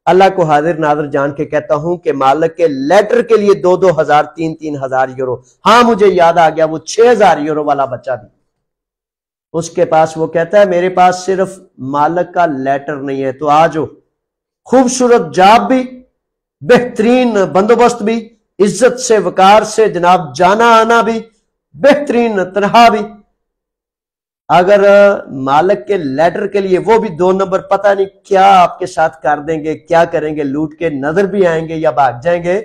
اللہ کو حاضر ناظر جان کے کہتا ہوں کہ مالک کے لیٹر کے لیے 2,000 3,000 یورو. ہاں مجھے یاد آ گیا، وہ 6,000 یورو والا بچہ بھی اس کے پاس، وہ کہتا ہے میرے پاس صرف مالک کا لیٹر نہیں ہے. تو آجو، خوبصورت جاب بھی، بہترین بندوبست بھی، عزت سے وقار سے جناب جانا آنا بھی، بہترین تنہا بھی. اگر مالک کے لیٹر کے لیے وہ بھی 2 نمبر، پتہ نہیں کیا آپ کے ساتھ کر دیں گے، کیا کریں گے، لوٹ کے نظر بھی آئیں گے یا بھاگ جائیں گے.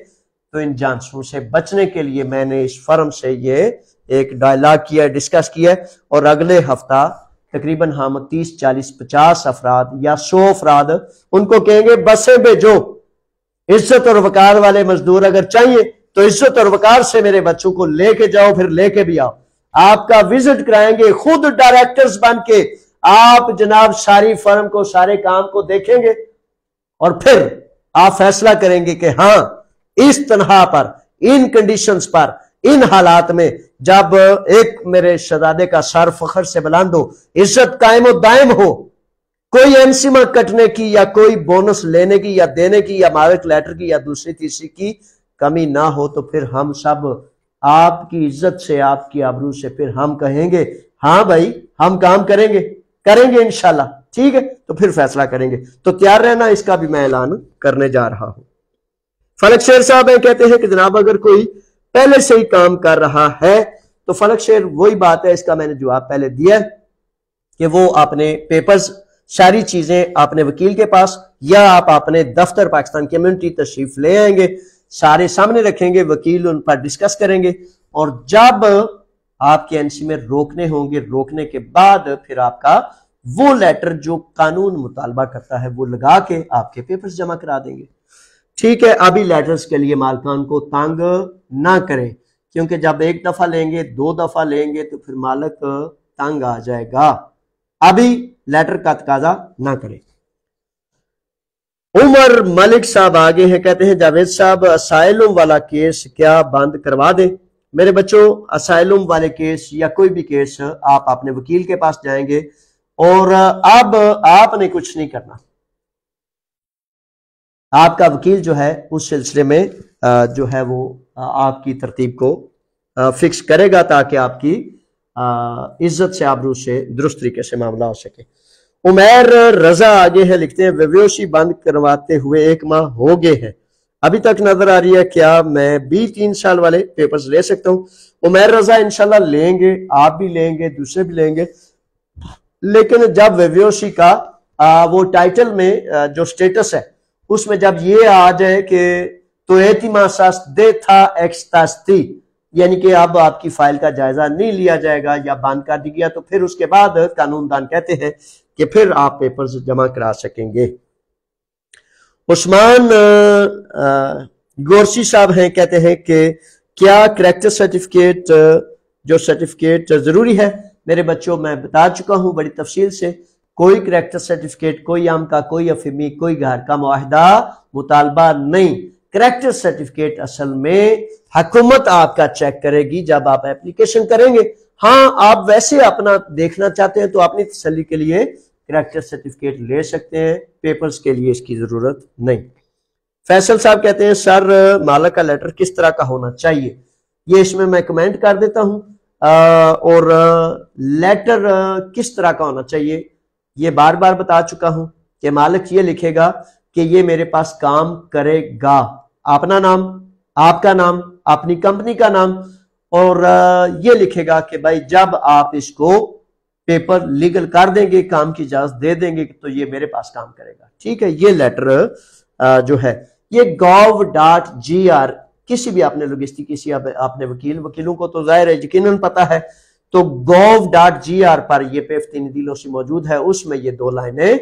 تو ان جانسوں سے بچنے کے لیے میں نے اس فرم سے یہ ایک ڈائلاگ کیا، ڈسکس کیا، اور اگلے ہفتہ تقریباً ہم 30 40 50 افراد یا 100 افراد ان کو کہیں گے بسیں بھیجو. عزت اور وقار والے مزدور اگر چاہیے تو عزت اور وقار سے میرے بچوں کو لے کے جاؤ، پھر لے کے بھی آؤ. آپ کا وزٹ کرائیں گے، خود ڈائریکٹرز بن کے آپ جناب ساری فرم کو، سارے کام کو دیکھیں گے، اور پھر آپ فیصلہ کریں گے کہ ہاں اس تنہا پر، ان کنڈیشنز پر، ان حالات میں جب ایک میرے شہزادے کا سر فخر سے بلند ہو، عزت قائم و دائم ہو، کوئی انسیما کٹنے کی یا کوئی بونس لینے کی یا دینے کی یا مالک لیٹر کی یا دوسری تیسری کی کمی نہ ہو، تو پھر ہم سب آپ کی عزت سے، آپ کی آبرو سے پھر ہم کہیں گے ہاں بھائی ہم کام کریں گے انشاءاللہ. ٹھیک ہے، تو پھر فیصلہ کریں گے. تو تیار رہنا، اس کا بھی میں اعلان کرنے جا رہا ہوں. فلک شیر صاحب کہتے ہیں کہ جناب اگر کوئی پہلے سے ہی کام کر رہا ہے تو فلک شیر وہی بات ہے، اس کا میں نے جواب پہلے دیا ہے کہ وہ اپنے پیپرز، ساری چیزیں اپنے وکیل کے پاس یا آپ اپنے دفتر پاکستان کمیونٹی تشریف لے آئیں گے، سارے سامنے رکھیں گے، وکیل ان پر ڈسکس کریں گے، اور جب آپ کے NC میں روکنے ہوں گے، روکنے کے بعد پھر آپ کا وہ لیٹر جو قانون مطالبہ کرتا ہے وہ لگا کے آپ کے پیپرز جمع کرا دیں گے. ٹھیک ہے، ابھی لیٹرز کے لیے مالکان کو تنگ نہ کریں، کیونکہ جب ایک دفعہ لیں گے، 2 دفعہ لیں گے تو پھر مالک تنگ آ جائے گا. ابھی لیٹر کا تقاضا نہ کریں. عمر ملک صاحب آگے ہیں، کہتے ہیں جاوید صاحب اسائلم والا کیس کیا بند کروا دیں؟ میرے بچوں، اسائلم والے کیس یا کوئی بھی کیس آپ اپنے وکیل کے پاس جائیں گے، اور اب آپ نے کچھ نہیں کرنا. آپ کا وکیل جو ہے اس سلسلے میں جو ہے وہ آپ کی ترتیب کو فکس کرے گا تاکہ آپ کی عزت سے، آبرو سے درست طریقے سے معاملہ ہو سکے. عمیر رضا آگے ہے، لکھتے ہیں ویوشی بند کرواتے ہوئے 1 ماہ ہو گئے ہیں، ابھی تک نظر آ رہی ہے، کیا میں بھی 3 سال والے پیپرز لے سکتا ہوں؟ عمیر رضا انشاءاللہ لیں گے، آپ بھی لیں گے، دوسرے بھی لیں گے، لیکن جب ویوشی کا وہ ٹائٹل میں جو سٹیٹس ہے اس میں جب یہ آ جائے کہ تو اعتماساس دے تھا ایکسٹاستی، یعنی کہ اب آپ کی فائل کا جائزہ نہیں لیا جائے گا یا بند کر دی گیا، تو پھر اس کے بعد قانون دان کہتے ہیں کہ پھر آپ پیپرز جمع کرا سکیں گے. عثمان گورسی صاحب ہیں، کہتے ہیں کہ کیا کریکٹر سرٹیفکیٹ جو سرٹیفکیٹ ضروری ہے؟ میرے بچوں میں بتا چکا ہوں بڑی تفصیل سے، کوئی کریکٹر سرٹیفکیٹ، کوئی عام کا، کوئی افیمی، کوئی گھر کا معاہدہ مطالبہ نہیں. کریکٹر سرٹیفکیٹ اصل میں حکومت آپ کا چیک کرے گی جب آپ اپلیکیشن کریں گے. ہاں آپ ویسے اپنا دیکھنا چاہتے ہیں تو اپنی تسلی کے لیے کریکٹر سرٹیفکیٹ لے سکتے ہیں، پیپرز کے لیے اس کی ضرورت نہیں. فیصل صاحب کہتے ہیں سر مالک کا لیٹر کس طرح کا ہونا چاہیے؟ یہ اس میں کمنٹ کر دیتا ہوں، اور لیٹر کس طرح کا ہونا چاہیے یہ بار بار بتا چکا ہوں کہ مالک یہ لکھے گا کہ یہ میرے پاس کام کرے گا، اپنا نام، آپ کا نام، اپنی کمپنی کا نام، اور یہ لکھے گا کہ بھائی جب آپ اس کو پیپر لیگل کر دیں گے، کام کی اجازت دے دیں گے تو یہ میرے پاس کام کرے گا. ٹھیک ہے، یہ لیٹر جو ہے یہ gov.gr، کسی بھی آپ نے لوجسٹک، کسی آپ نے وکیلوں کو تو ظاہر ہے یقیناً پتا ہے، تو gov.gr پر یہ پیفتین دیلوں سے موجود ہے، اس میں یہ 2 لائنیں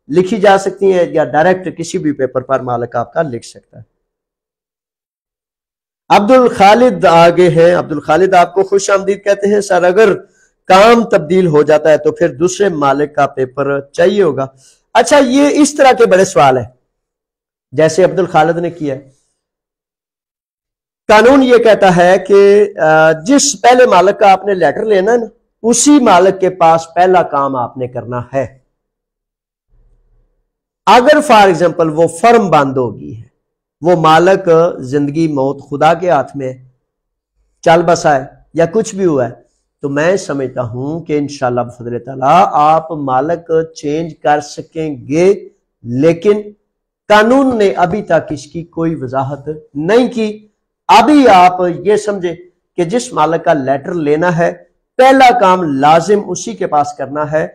لکھی جا سکتی ہیں، یا ڈائریکٹ کسی بھی پیپر پر مالک آپ کا لکھ سکتا ہے. عبد الخالد آگے ہیں. عبد الخالد آپ کو خوش آمدید کہتے ہیں. سر اگر کام تبدیل ہو جاتا ہے تو پھر دوسرے مالک کا پیپر چاہیے ہوگا. اچھا، یہ اس طرح کے بڑے سوال ہیں جیسے عبد الخالد نے کیا. قانون یہ کہتا ہے کہ جس پہلے مالک کا آپ نے لیٹر لینا ہے نا، اسی مالک کے پاس پہلا کام آپ نے کرنا ہے. اگر فار ایگزامپل وہ فرم بند ہوگی ہے، وہ مالک زندگی موت خدا کے ہاتھ میں چل بسا ہے یا کچھ بھی ہوا ہے، تو میں سمجھتا ہوں کہ انشاءاللہ بفضل تعالیٰ آپ مالک چینج کر سکیں گے، لیکن قانون نے ابھی تک اس کی کوئی وضاحت نہیں کی. ابھی آپ یہ سمجھے کہ جس مالک کا لیٹر لینا ہے پہلا کام لازم اسی کے پاس کرنا ہے،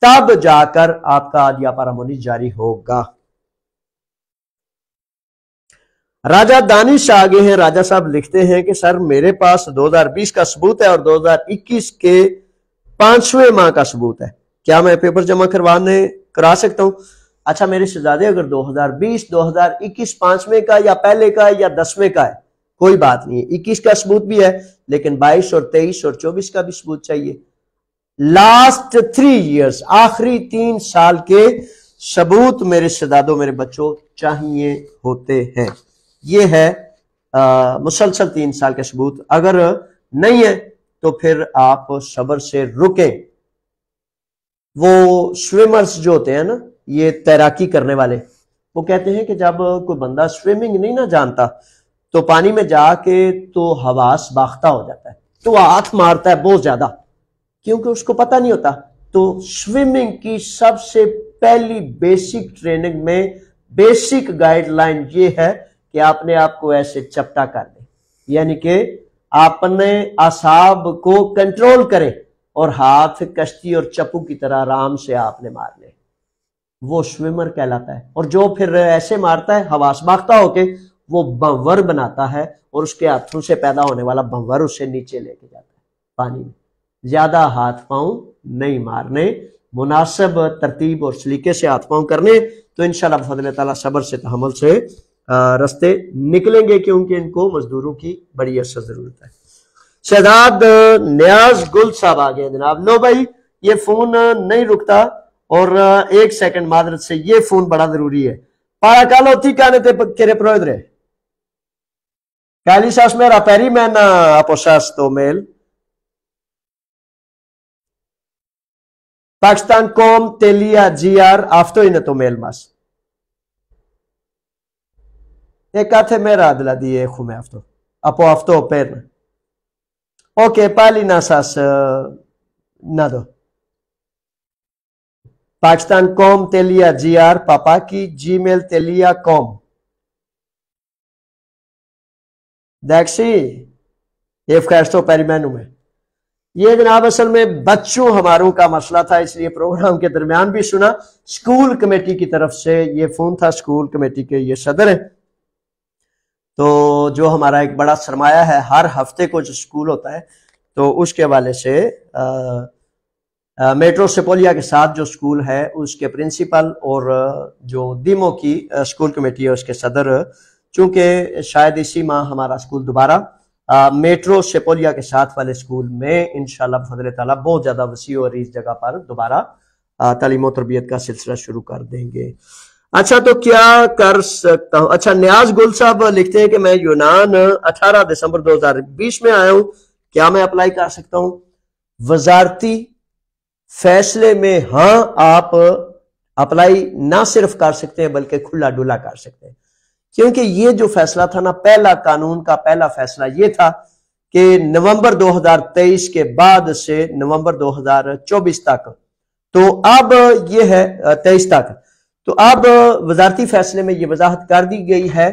تب جا کر آپ کا عادیہ پارامونی جاری ہوگا. راجہ دانش آگے ہیں. راجہ صاحب لکھتے ہیں کہ سر میرے پاس 2020 کا ثبوت ہے اور 2021 کے 5ویں ماہ کا ثبوت ہے، کیا میں پیپر جمع کرا سکتا ہوں؟ اچھا میرے شہزادے، اگر 2020 2021 5ویں کا یا پہلے کا یا 10ویں کا ہے کوئی بات نہیں ہے، 21 کا ثبوت بھی ہے، لیکن 22 اور 23 اور 24 کا بھی ثبوت چاہیے. لاسٹ 3 ایئرز، آخری 3 سال کے ثبوت میرے شہزادوں، میرے بچوں چاہیے ہوتے ہیں. یہ ہے مسلسل 3 سال کے ثبوت. اگر نہیں ہے تو پھر آپ صبر سے رکیں. وہ سویمرز جو ہوتے ہیں نا، یہ تیراکی کرنے والے، وہ کہتے ہیں کہ جب کوئی بندہ سویمنگ نہیں نہ جانتا تو پانی میں جا کے تو حواس باختہ ہو جاتا ہے، تو ہاتھ مارتا ہے بہت زیادہ، کیونکہ اس کو پتہ نہیں ہوتا. تو سویمنگ کی سب سے پہلی بیسک ٹریننگ میں بیسک گائیڈ لائن یہ ہے کہ آپ نے آپ کو ایسے چپٹا کر دیں، یعنی کہ اپنے اعصاب کو کنٹرول کریں اور ہاتھ کشتی اور چپو کی طرح آرام سے آپ نے مار لیں. وہ سویمر کہلاتا ہے. اور جو پھر ایسے مارتا ہے حواس باختہ ہو کے، وہ بھنور بناتا ہے اور اس کے ہاتھوں سے پیدا ہونے والا بھنور اسے نیچے لے کے جاتا ہے پانی میں. زیادہ ہاتھ پاؤں نہیں مارنے، مناسب ترتیب اور سلیقے سے ہاتھ پاؤں کرنے، تو انشاءاللہ بفضل تعالیٰ صبر سے تحمل سے رستے نکلیں گے، کیونکہ ان کو مزدوروں کی بڑی ارشد ضرورت ہے. شہزاد نیاز گل صاحب آگے ہیں جناب. لو بھائی، یہ فون نہیں رکتا، اور 1 سیکنڈ معذرت سے، یہ فون بڑا ضروری ہے. پارا کالو تی کانے تے کیرے پروید رہے کالی ساس میرا پیری میں نا اپو ساس تو میل پاکستان کوم تیلیا جی آر آفتو ہی تو میل ماس ایک آتھے میرا عدلہ دیئے خومے آفتو اپو آفتو پیر اوکے پالی ناساس نہ دو پاکستان کوم تیلیا جی آر پاپا کی جی میل تیلیا کوم دیکھسی یہ فکرستو پیری مینو میں. یہ جناب اصل میں بچوں ہماروں کا مسئلہ تھا، اس لیے پروگرام کے درمیان بھی سنا. سکول کمیٹی کی طرف سے یہ فون تھا، سکول کمیٹی کے یہ صدر ہیں، تو جو ہمارا ایک بڑا سرمایہ ہے، ہر ہفتے کو جو سکول ہوتا ہے تو اس کے حوالے سے میٹرو سپولیا کے ساتھ جو سکول ہے اس کے پرنسپل اور جو دیمو کی سکول کمیٹی ہے اس کے صدر، چونکہ شاید اسی ماہ ہمارا سکول دوبارہ میٹرو سپولیا کے ساتھ والے سکول میں انشاءاللہ بفضل تعالیٰ بہت زیادہ وسیع اور اس جگہ پر دوبارہ تعلیم و تربیت کا سلسلہ شروع کر دیں گے. اچھا تو کیا کر سکتا ہوں؟ اچھا نیاز گل صاحب لکھتے ہیں کہ میں یونان 18 دسمبر 2020 میں آیا ہوں، کیا میں اپلائی کر سکتا ہوں؟ وزارتی فیصلے میں ہاں آپ اپلائی نہ صرف کر سکتے ہیں بلکہ کھلا ڈولا کر سکتے ہیں، کیونکہ یہ جو فیصلہ تھا نا، پہلا قانون کا پہلا فیصلہ یہ تھا کہ نومبر 2023 کے بعد سے نومبر 2024 تک، تو اب یہ ہے 23 تک، تو اب وزارتی فیصلے میں یہ وضاحت کر دی گئی ہے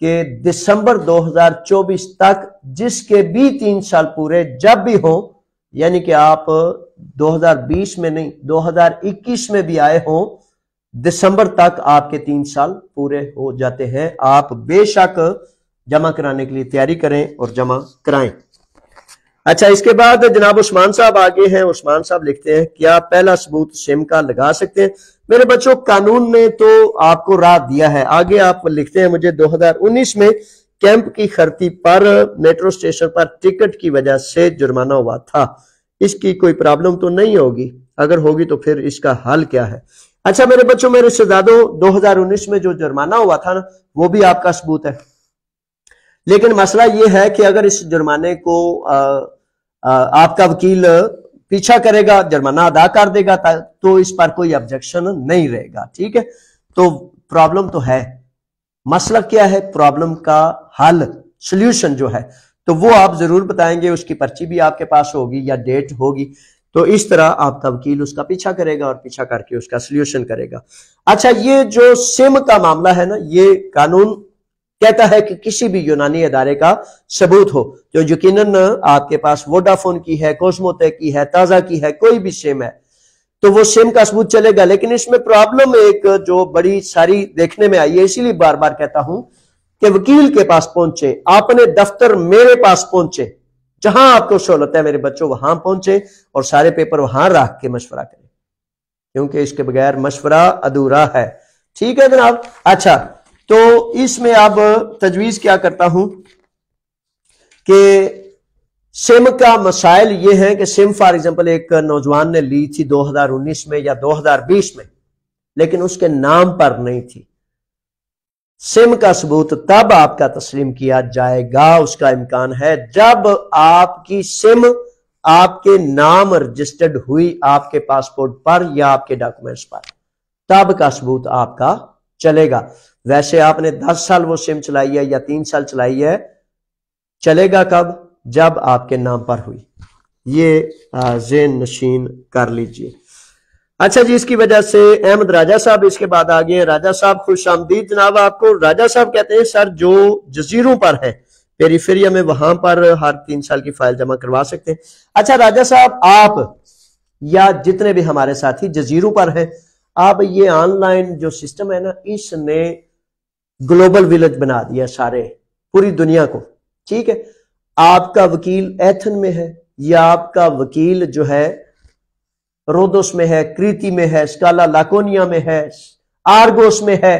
کہ دسمبر 2024 تک جس کے بھی 3 سال پورے جب بھی ہوں، یعنی کہ آپ 2020 میں نہیں 2021 میں بھی آئے ہوں، دسمبر تک آپ کے 3 سال پورے ہو جاتے ہیں۔ آپ بے شک جمع کرانے کے لیے تیاری کریں اور جمع کرائیں۔ اچھا، اس کے بعد جناب عثمان صاحب آگے ہیں۔ عثمان صاحب لکھتے ہیں کیا پہلا ثبوت سم کا لگا سکتے ہیں؟ میرے بچوں، قانون نے تو آپ کو راہ دیا ہے۔ آگے آپ لکھتے ہیں مجھے 2019 میں کیمپ کی خرتی پر میٹرو اسٹیشن پر ٹکٹ کی وجہ سے جرمانہ ہوا تھا، اس کی کوئی پرابلم تو نہیں ہوگی؟ اگر ہوگی تو پھر اس کا حل کیا ہے؟ اچھا میرے بچوں، میرے شہزادوں، 2019 میں جو جرمانہ ہوا تھا نا، وہ بھی آپ کا ثبوت ہے، لیکن مسئلہ یہ ہے کہ اگر اس جرمانے کو آپ کا وکیل پیچھا کرے گا، جرمانہ ادا کر دے گا، تو اس پر کوئی آبجیکشن نہیں رہے گا، ٹھیک ہے؟ تو پرابلم تو ہے، مسئلہ کیا ہے؟ پرابلم کا حل، سلیوشن جو ہے، تو وہ آپ ضرور بتائیں گے۔ اس کی پرچی بھی آپ کے پاس ہوگی یا ڈیٹ ہوگی، تو اس طرح آپ کا وکیل اس کا پیچھا کرے گا اور پیچھا کر کے اس کا سلیوشن کرے گا۔ اچھا، یہ جو سم کا معاملہ ہے نا، یہ قانون کہتا ہے کہ کسی بھی یونانی ادارے کا ثبوت ہو، جو یقیناً آپ کے پاس ووڈا فون کی ہے، کوسموٹیک کی ہے، تازہ کی ہے، کوئی بھی سم ہے تو وہ سم کا ثبوت چلے گا۔ لیکن اس میں پرابلم ایک جو بڑی ساری دیکھنے میں آئی ہے، اسی لیے بار بار کہتا ہوں کہ وکیل کے پاس پہنچے، اپنے دفتر میرے پاس پہنچے، جہاں آپ کو سہولت ہے میرے بچوں وہاں پہنچے اور سارے پیپر وہاں رکھ کے مشورہ کریں، کیونکہ اس کے بغیر مشورہ ادھورا ہے، ٹھیک ہے جناب؟ اچھا، تو اس میں اب تجویز کیا کرتا ہوں کہ سم کا مسائل یہ ہیں کہ سم فار ایگزامپل ایک نوجوان نے لی تھی 2019 میں یا 2020 میں، لیکن اس کے نام پر نہیں تھی۔ سم کا ثبوت تب آپ کا تسلیم کیا جائے گا، اس کا امکان ہے جب آپ کی سم آپ کے نام رجسٹرڈ ہوئی آپ کے پاسپورٹ پر یا آپ کے ڈاکومنٹس پر، تب کا ثبوت آپ کا چلے گا۔ ویسے آپ نے 10 سال وہ سم چلائی ہے یا 3 سال چلائی ہے، چلے گا کب؟ جب آپ کے نام پر ہوئی۔ یہ ذہن نشین کر لیجئے۔ اچھا جی، اس کی وجہ سے احمد راجہ صاحب اس کے بعد آگے۔ راجہ صاحب خوش آمدید جناب آپ کو۔ راجہ صاحب کہتے ہیں سر جو جزیروں پر ہے پیریفیریا میں، وہاں پر ہر 3 سال کی فائل جمع کروا سکتے ہیں؟ اچھا راجہ صاحب، آپ یا جتنے بھی ہمارے ساتھی جزیروں پر ہیں، آپ یہ آن لائن جو سسٹم ہے نا، اس نے گلوبل ویلج بنا دیا سارے پوری دنیا کو، ٹھیک ہے؟ آپ کا وکیل ایتھن میں ہے یا آپ کا وکیل جو ہے رودوس میں ہے، کریتی میں ہے، اسکالا لاکونیا میں ہے، آرگوس میں ہے،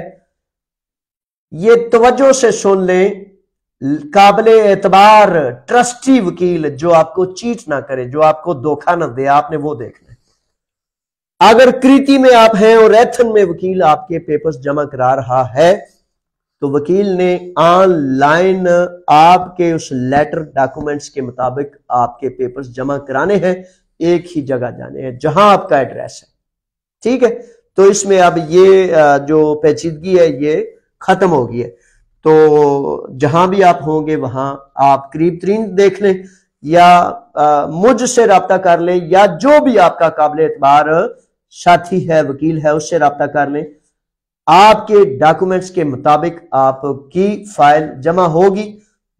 یہ توجہ سے سن لیں، قابل اعتبار ٹرسٹی وکیل جو آپ کو چیٹ نہ کرے، جو آپ کو دھوکہ نہ دے، آپ نے وہ دیکھنا ہے۔ اگر کریتی میں آپ ہیں اور ایتھن میں وکیل آپ کے پیپرز جمع کرا رہا ہے، تو وکیل نے آن لائن آپ کے اس لیٹر ڈاکومنٹس کے مطابق آپ کے پیپرز جمع کرانے ہیں، ایک ہی جگہ جانے ہیں جہاں آپ کا ایڈریس ہے، ٹھیک ہے؟ تو اس میں اب یہ جو پیچیدگی ہے یہ ختم ہو گئی ہے۔ تو جہاں بھی آپ ہوں گے وہاں آپ قریب ترین دیکھ لیں یا مجھ سے رابطہ کر لیں یا جو بھی آپ کا قابل اعتبار ساتھی ہے، وکیل ہے، اس سے رابطہ کر لیں۔ آپ کے ڈاکومنٹس کے مطابق آپ کی فائل جمع ہوگی۔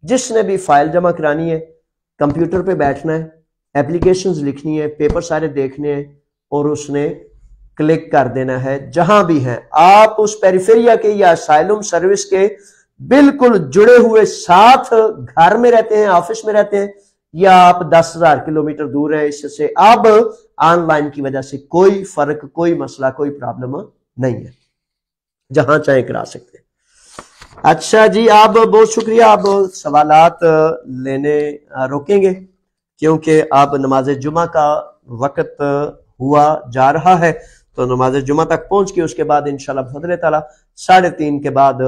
جس نے بھی فائل جمع کرانی ہے، کمپیوٹر پہ بیٹھنا ہے، اپلیکیشنز لکھنی ہے، پیپر سارے دیکھنے ہیں اور اس نے کلک کر دینا ہے جہاں بھی ہیں۔ آپ اس پیریفیریا کے یا اسائلم سروس کے بالکل جڑے ہوئے ساتھ گھر میں رہتے ہیں، آفس میں رہتے ہیں، یا آپ 10,000 کلومیٹر دور ہے، اس سے اب آن لائن کی وجہ سے کوئی فرق، کوئی مسئلہ، کوئی پرابلم نہیں ہے، جہاں چاہیں کرا سکتے ہیں۔ اچھا جی، آپ بہت شکریہ۔ آپ سوالات لینے روکیں گے کیونکہ آپ نماز جمعہ کا وقت ہوا جا رہا ہے، تو نماز جمعہ تک پہنچ کے اس کے بعد انشاءاللہ بفضل تعالیٰ 3:30 کے بعد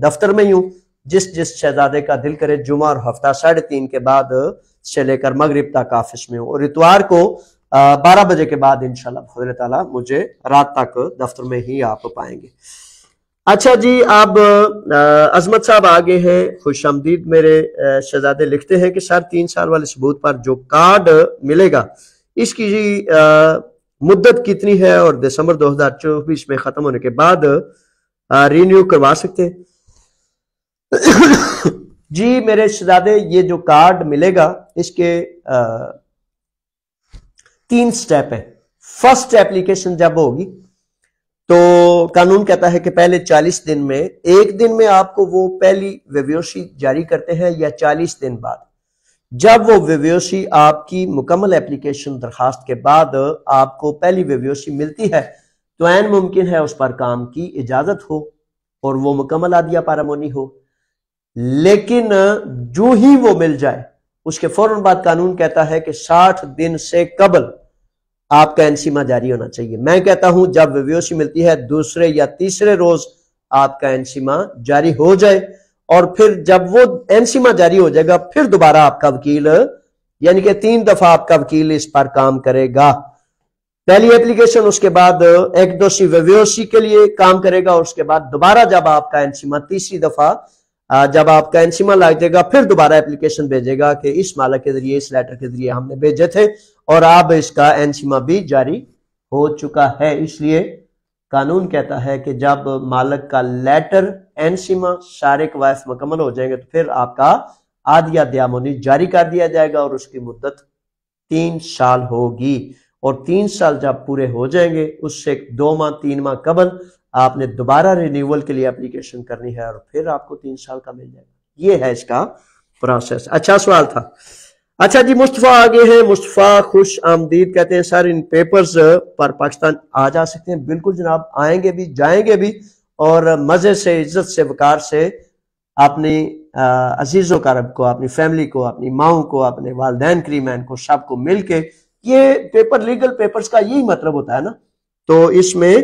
دفتر میں ہی ہوں۔ جس شہزادے کا دل کرے جمعہ اور ہفتہ 3:30 کے بعد سے لے کر مغرب تک آفس میں ہوں، اور اتوار کو 12 بجے کے بعد انشاءاللہ بفضل تعالیٰ مجھے رات تک دفتر میں ہی آپ پائیں گے۔ اچھا جی، اب عظمت صاحب آگے ہیں، خوش آمدید میرے شہزادے، لکھتے ہیں کہ سر 3 سال والے ثبوت پر جو کارڈ ملے گا اس کی مدت کتنی ہے اور دسمبر 2024 میں ختم ہونے کے بعد رینیو کروا سکتے ہیں؟ جی میرے شہزادے، یہ جو کارڈ ملے گا اس کے 3 سٹیپ ہیں۔ فرسٹ ایپلیکیشن جب ہوگی تو قانون کہتا ہے کہ پہلے 40 دن میں، ایک دن میں آپ کو وہ پہلی ویویوشی جاری کرتے ہیں یا 40 دن بعد؟ جب وہ ویویوشی آپ کی مکمل ایپلیکیشن درخواست کے بعد آپ کو پہلی ویویوشی ملتی ہے تو عین ممکن ہے اس پر کام کی اجازت ہو اور وہ مکمل عادیہ پارامونی ہو، لیکن جو ہی وہ مل جائے اس کے فوراً بعد قانون کہتا ہے کہ 60 دن سے قبل آپ کا انسیما جاری ہونا چاہیے۔ میں کہتا ہوں جب ویویوشی ملتی ہے دوسرے یا تیسرے روز آپ کا انسیما جاری ہو جائے، اور پھر جب وہ انسیما جاری ہو جائے گا پھر دوبارہ آپ کا وکیل، یعنی کہ 3 دفعہ آپ کا وکیل اس پر کام کرے گا۔ پہلی ایپلیکیشن، اس کے بعد ایک دوسری ویویوشی کے لیے کام کرے گا، اور اس کے بعد دوبارہ جب آپ کا انسیما تیسری دفعہ جب آپ کا انسیما لگ جائے گا پھر دوبارہ ایپلیکیشن بھیجے گا کہ اس مالک کے ذریعے، اس لیٹر کے ذریعے ہم نے بھیجے تھے اور اب اس کا انسیما بھی جاری ہو چکا ہے۔ اس لیے قانون کہتا ہے کہ جب مالک کا لیٹر، انسیما، سارے قوائف مکمل ہو جائیں گے تو پھر آپ کا عادیہ دیامونی جاری کر دیا جائے گا اور اس کی مدت 3 سال ہوگی، اور 3 سال جب پورے ہو جائیں گے اس سے 2 ماہ 3 ماہ قبل آپ نے دوبارہ رینیول کے لیے اپلیکیشن کرنی ہے اور پھر آپ کو 3 سال کا مل جائے گا۔ یہ ہے اس کا پروسیس۔ اچھا سوال تھا۔ اچھا جی، مصطفیٰ آگے ہیں، مصطفیٰ خوش آمدید، کہتے ہیں سر ان پیپرز پر پاکستان آ جا سکتے ہیں؟ بالکل جناب، آئیں گے بھی، جائیں گے بھی، اور مزے سے، عزت سے، وقار سے اپنی عزیزوں کرب کو، اپنی فیملی کو، اپنی ماؤں کو، اپنے والدین کریمین کو، سب کو مل کے، یہ پیپر لیگل پیپرز کا یہی مطلب ہوتا ہے نا، تو اس میں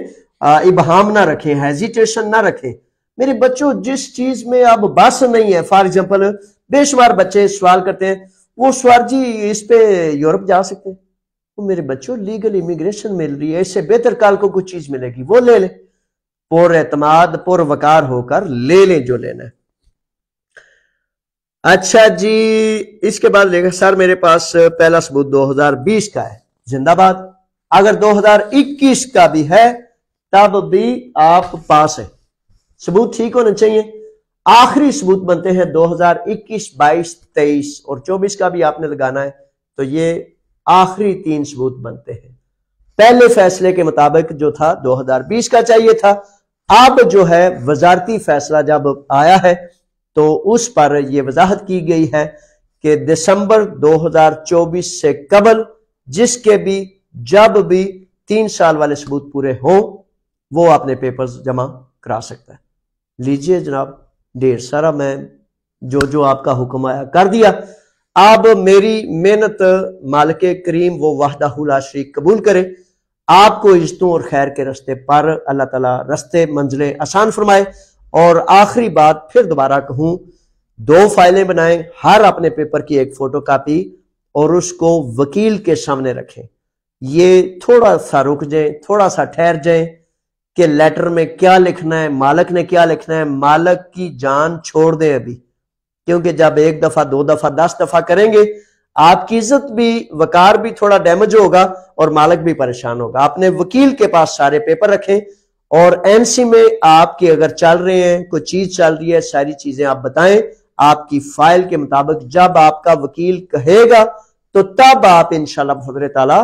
ابہام نہ رکھیں، ہیزیٹیشن نہ رکھیں۔ میرے بچوں، جس چیز میں اب بس نہیں ہے، فار ایگزامپل بے شمار بچے سوال کرتے ہیں وہ سوار جی اس پہ یورپ جا سکتے ہیں، تو میرے بچوں لیگل امیگریشن مل رہی ہے، اس سے بہتر کال کو کچھ چیز ملے گی وہ لے لیں، پر اعتماد پر وقار ہو کر لے لیں جو لینا ہے۔ اچھا جی، اس کے بعد لے گا سر میرے پاس پہلا ثبوت 2020 کا ہے، زندہ باد، اگر 2021 کا بھی ہے تب بھی آپ پاس ہیں، ثبوت ٹھیک ہونے چاہیے۔ آخری ثبوت بنتے ہیں 2021، 22، 23 اور 24 کا بھی آپ نے لگانا ہے، تو یہ آخری 3 ثبوت بنتے ہیں۔ پہلے فیصلے کے مطابق جو تھا 2020 کا چاہیے تھا، اب جو ہے وزارتی فیصلہ جب آیا ہے تو اس پر یہ وضاحت کی گئی ہے کہ دسمبر 2024 سے قبل جس کے بھی جب بھی 3 سال والے ثبوت پورے ہوں وہ اپنے پیپرز جمع کرا سکتا ہے۔ لیجئے جناب، ڈھیر سارا میں جو آپ کا حکم آیا کر دیا، اب میری محنت مالک کریم وہ وحدہ لا شریک قبول کرے، آپ کو عزتوں اور خیر کے رستے پر اللہ تعالیٰ رستے منزلیں آسان فرمائے۔ اور آخری بات پھر دوبارہ کہوں، 2 فائلیں بنائیں، ہر اپنے پیپر کی ایک فوٹو کاپی اور اس کو وکیل کے سامنے رکھیں۔ یہ تھوڑا سا رک جائیں، تھوڑا سا ٹھہر جائیں کہ لیٹر میں کیا لکھنا ہے، مالک نے کیا لکھنا ہے، مالک کی جان چھوڑ دیں ابھی، کیونکہ جب 1 دفعہ 2 دفعہ 10 دفعہ کریں گے آپ کی عزت بھی، وقار بھی تھوڑا ڈیمیج ہوگا اور مالک بھی پریشان ہوگا۔ اپنے وکیل کے پاس سارے پیپر رکھیں، اور این سی میں آپ کی اگر چل رہے ہیں، کوئی چیز چل رہی ہے، ساری چیزیں آپ بتائیں آپ کی فائل کے مطابق۔ جب آپ کا وکیل کہے گا تو تب آپ انشاءاللہ بفضل تعالیٰ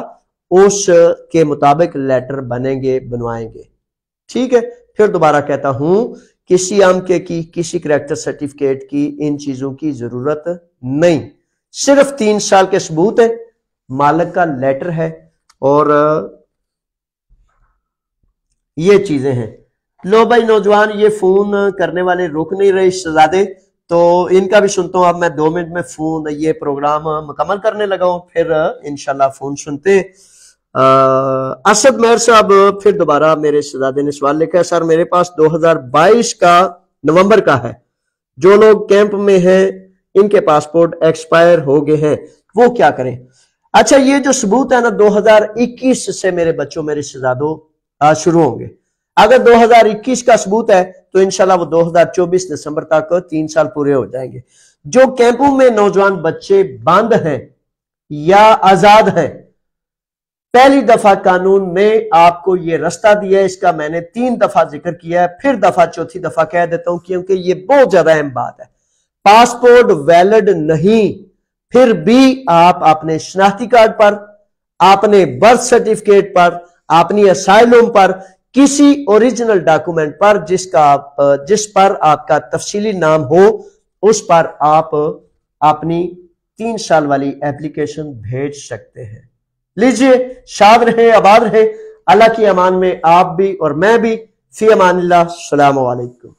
اس کے مطابق لیٹر بنیں گے، بنوائیں گے، ٹھیک ہے۔ پھر دوبارہ کہتا ہوں، کسی امکے کی، کسی کریکٹر سرٹیفکیٹ کی، ان چیزوں کی ضرورت نہیں، صرف 3 سال کے ثبوت ہے، مالک کا لیٹر ہے، اور یہ چیزیں ہیں۔ لو بھائی نوجوان، یہ فون کرنے والے رک نہیں رہے شہزادے، تو ان کا بھی سنتا ہوں۔ اب میں 2 منٹ میں فون یہ پروگرام مکمل کرنے لگا ہوں، پھر انشاءاللہ فون سنتے ہیں۔ اسد مہر صاحب پھر دوبارہ میرے شہزادے نے سوال لکھا ہے، سر میرے پاس 2022 کا نومبر کا ہے، جو لوگ کیمپ میں ہیں ان کے پاسپورٹ ایکسپائر ہو گئے ہیں، وہ کیا کریں؟ اچھا، یہ جو ثبوت ہے نا 2021 سے میرے بچوں، میرے شہزادوں شروع ہوں گے۔ اگر 2021 کا ثبوت ہے تو انشاءاللہ وہ 2024 دسمبر تک 3 سال پورے ہو جائیں گے۔ جو کیمپوں میں نوجوان بچے بند ہیں یا آزاد ہیں، پہلی دفعہ قانون میں آپ کو یہ رستہ دیا ہے، اس کا میں نے 3 دفعہ ذکر کیا ہے، پھر چوتھی دفعہ کہہ دیتا ہوں کیونکہ یہ بہت زیادہ اہم بات ہے۔ پاسپورٹ ویلڈ نہیں، پھر بھی آپ اپنے شناختی کارڈ پر، اپنے برتھ سرٹیفکیٹ پر، اپنی اسائلم پر، کسی اوریجنل ڈاکومنٹ پر جس پر آپ کا تفصیلی نام ہو، اس پر آپ اپنی 3 سال والی ایپلیکیشن بھیج سکتے ہیں۔ لیجئے، شاد رہیں، آباد رہیں، اللہ کی امان میں آپ بھی اور میں بھی۔ فی امان اللہ، السلام علیکم۔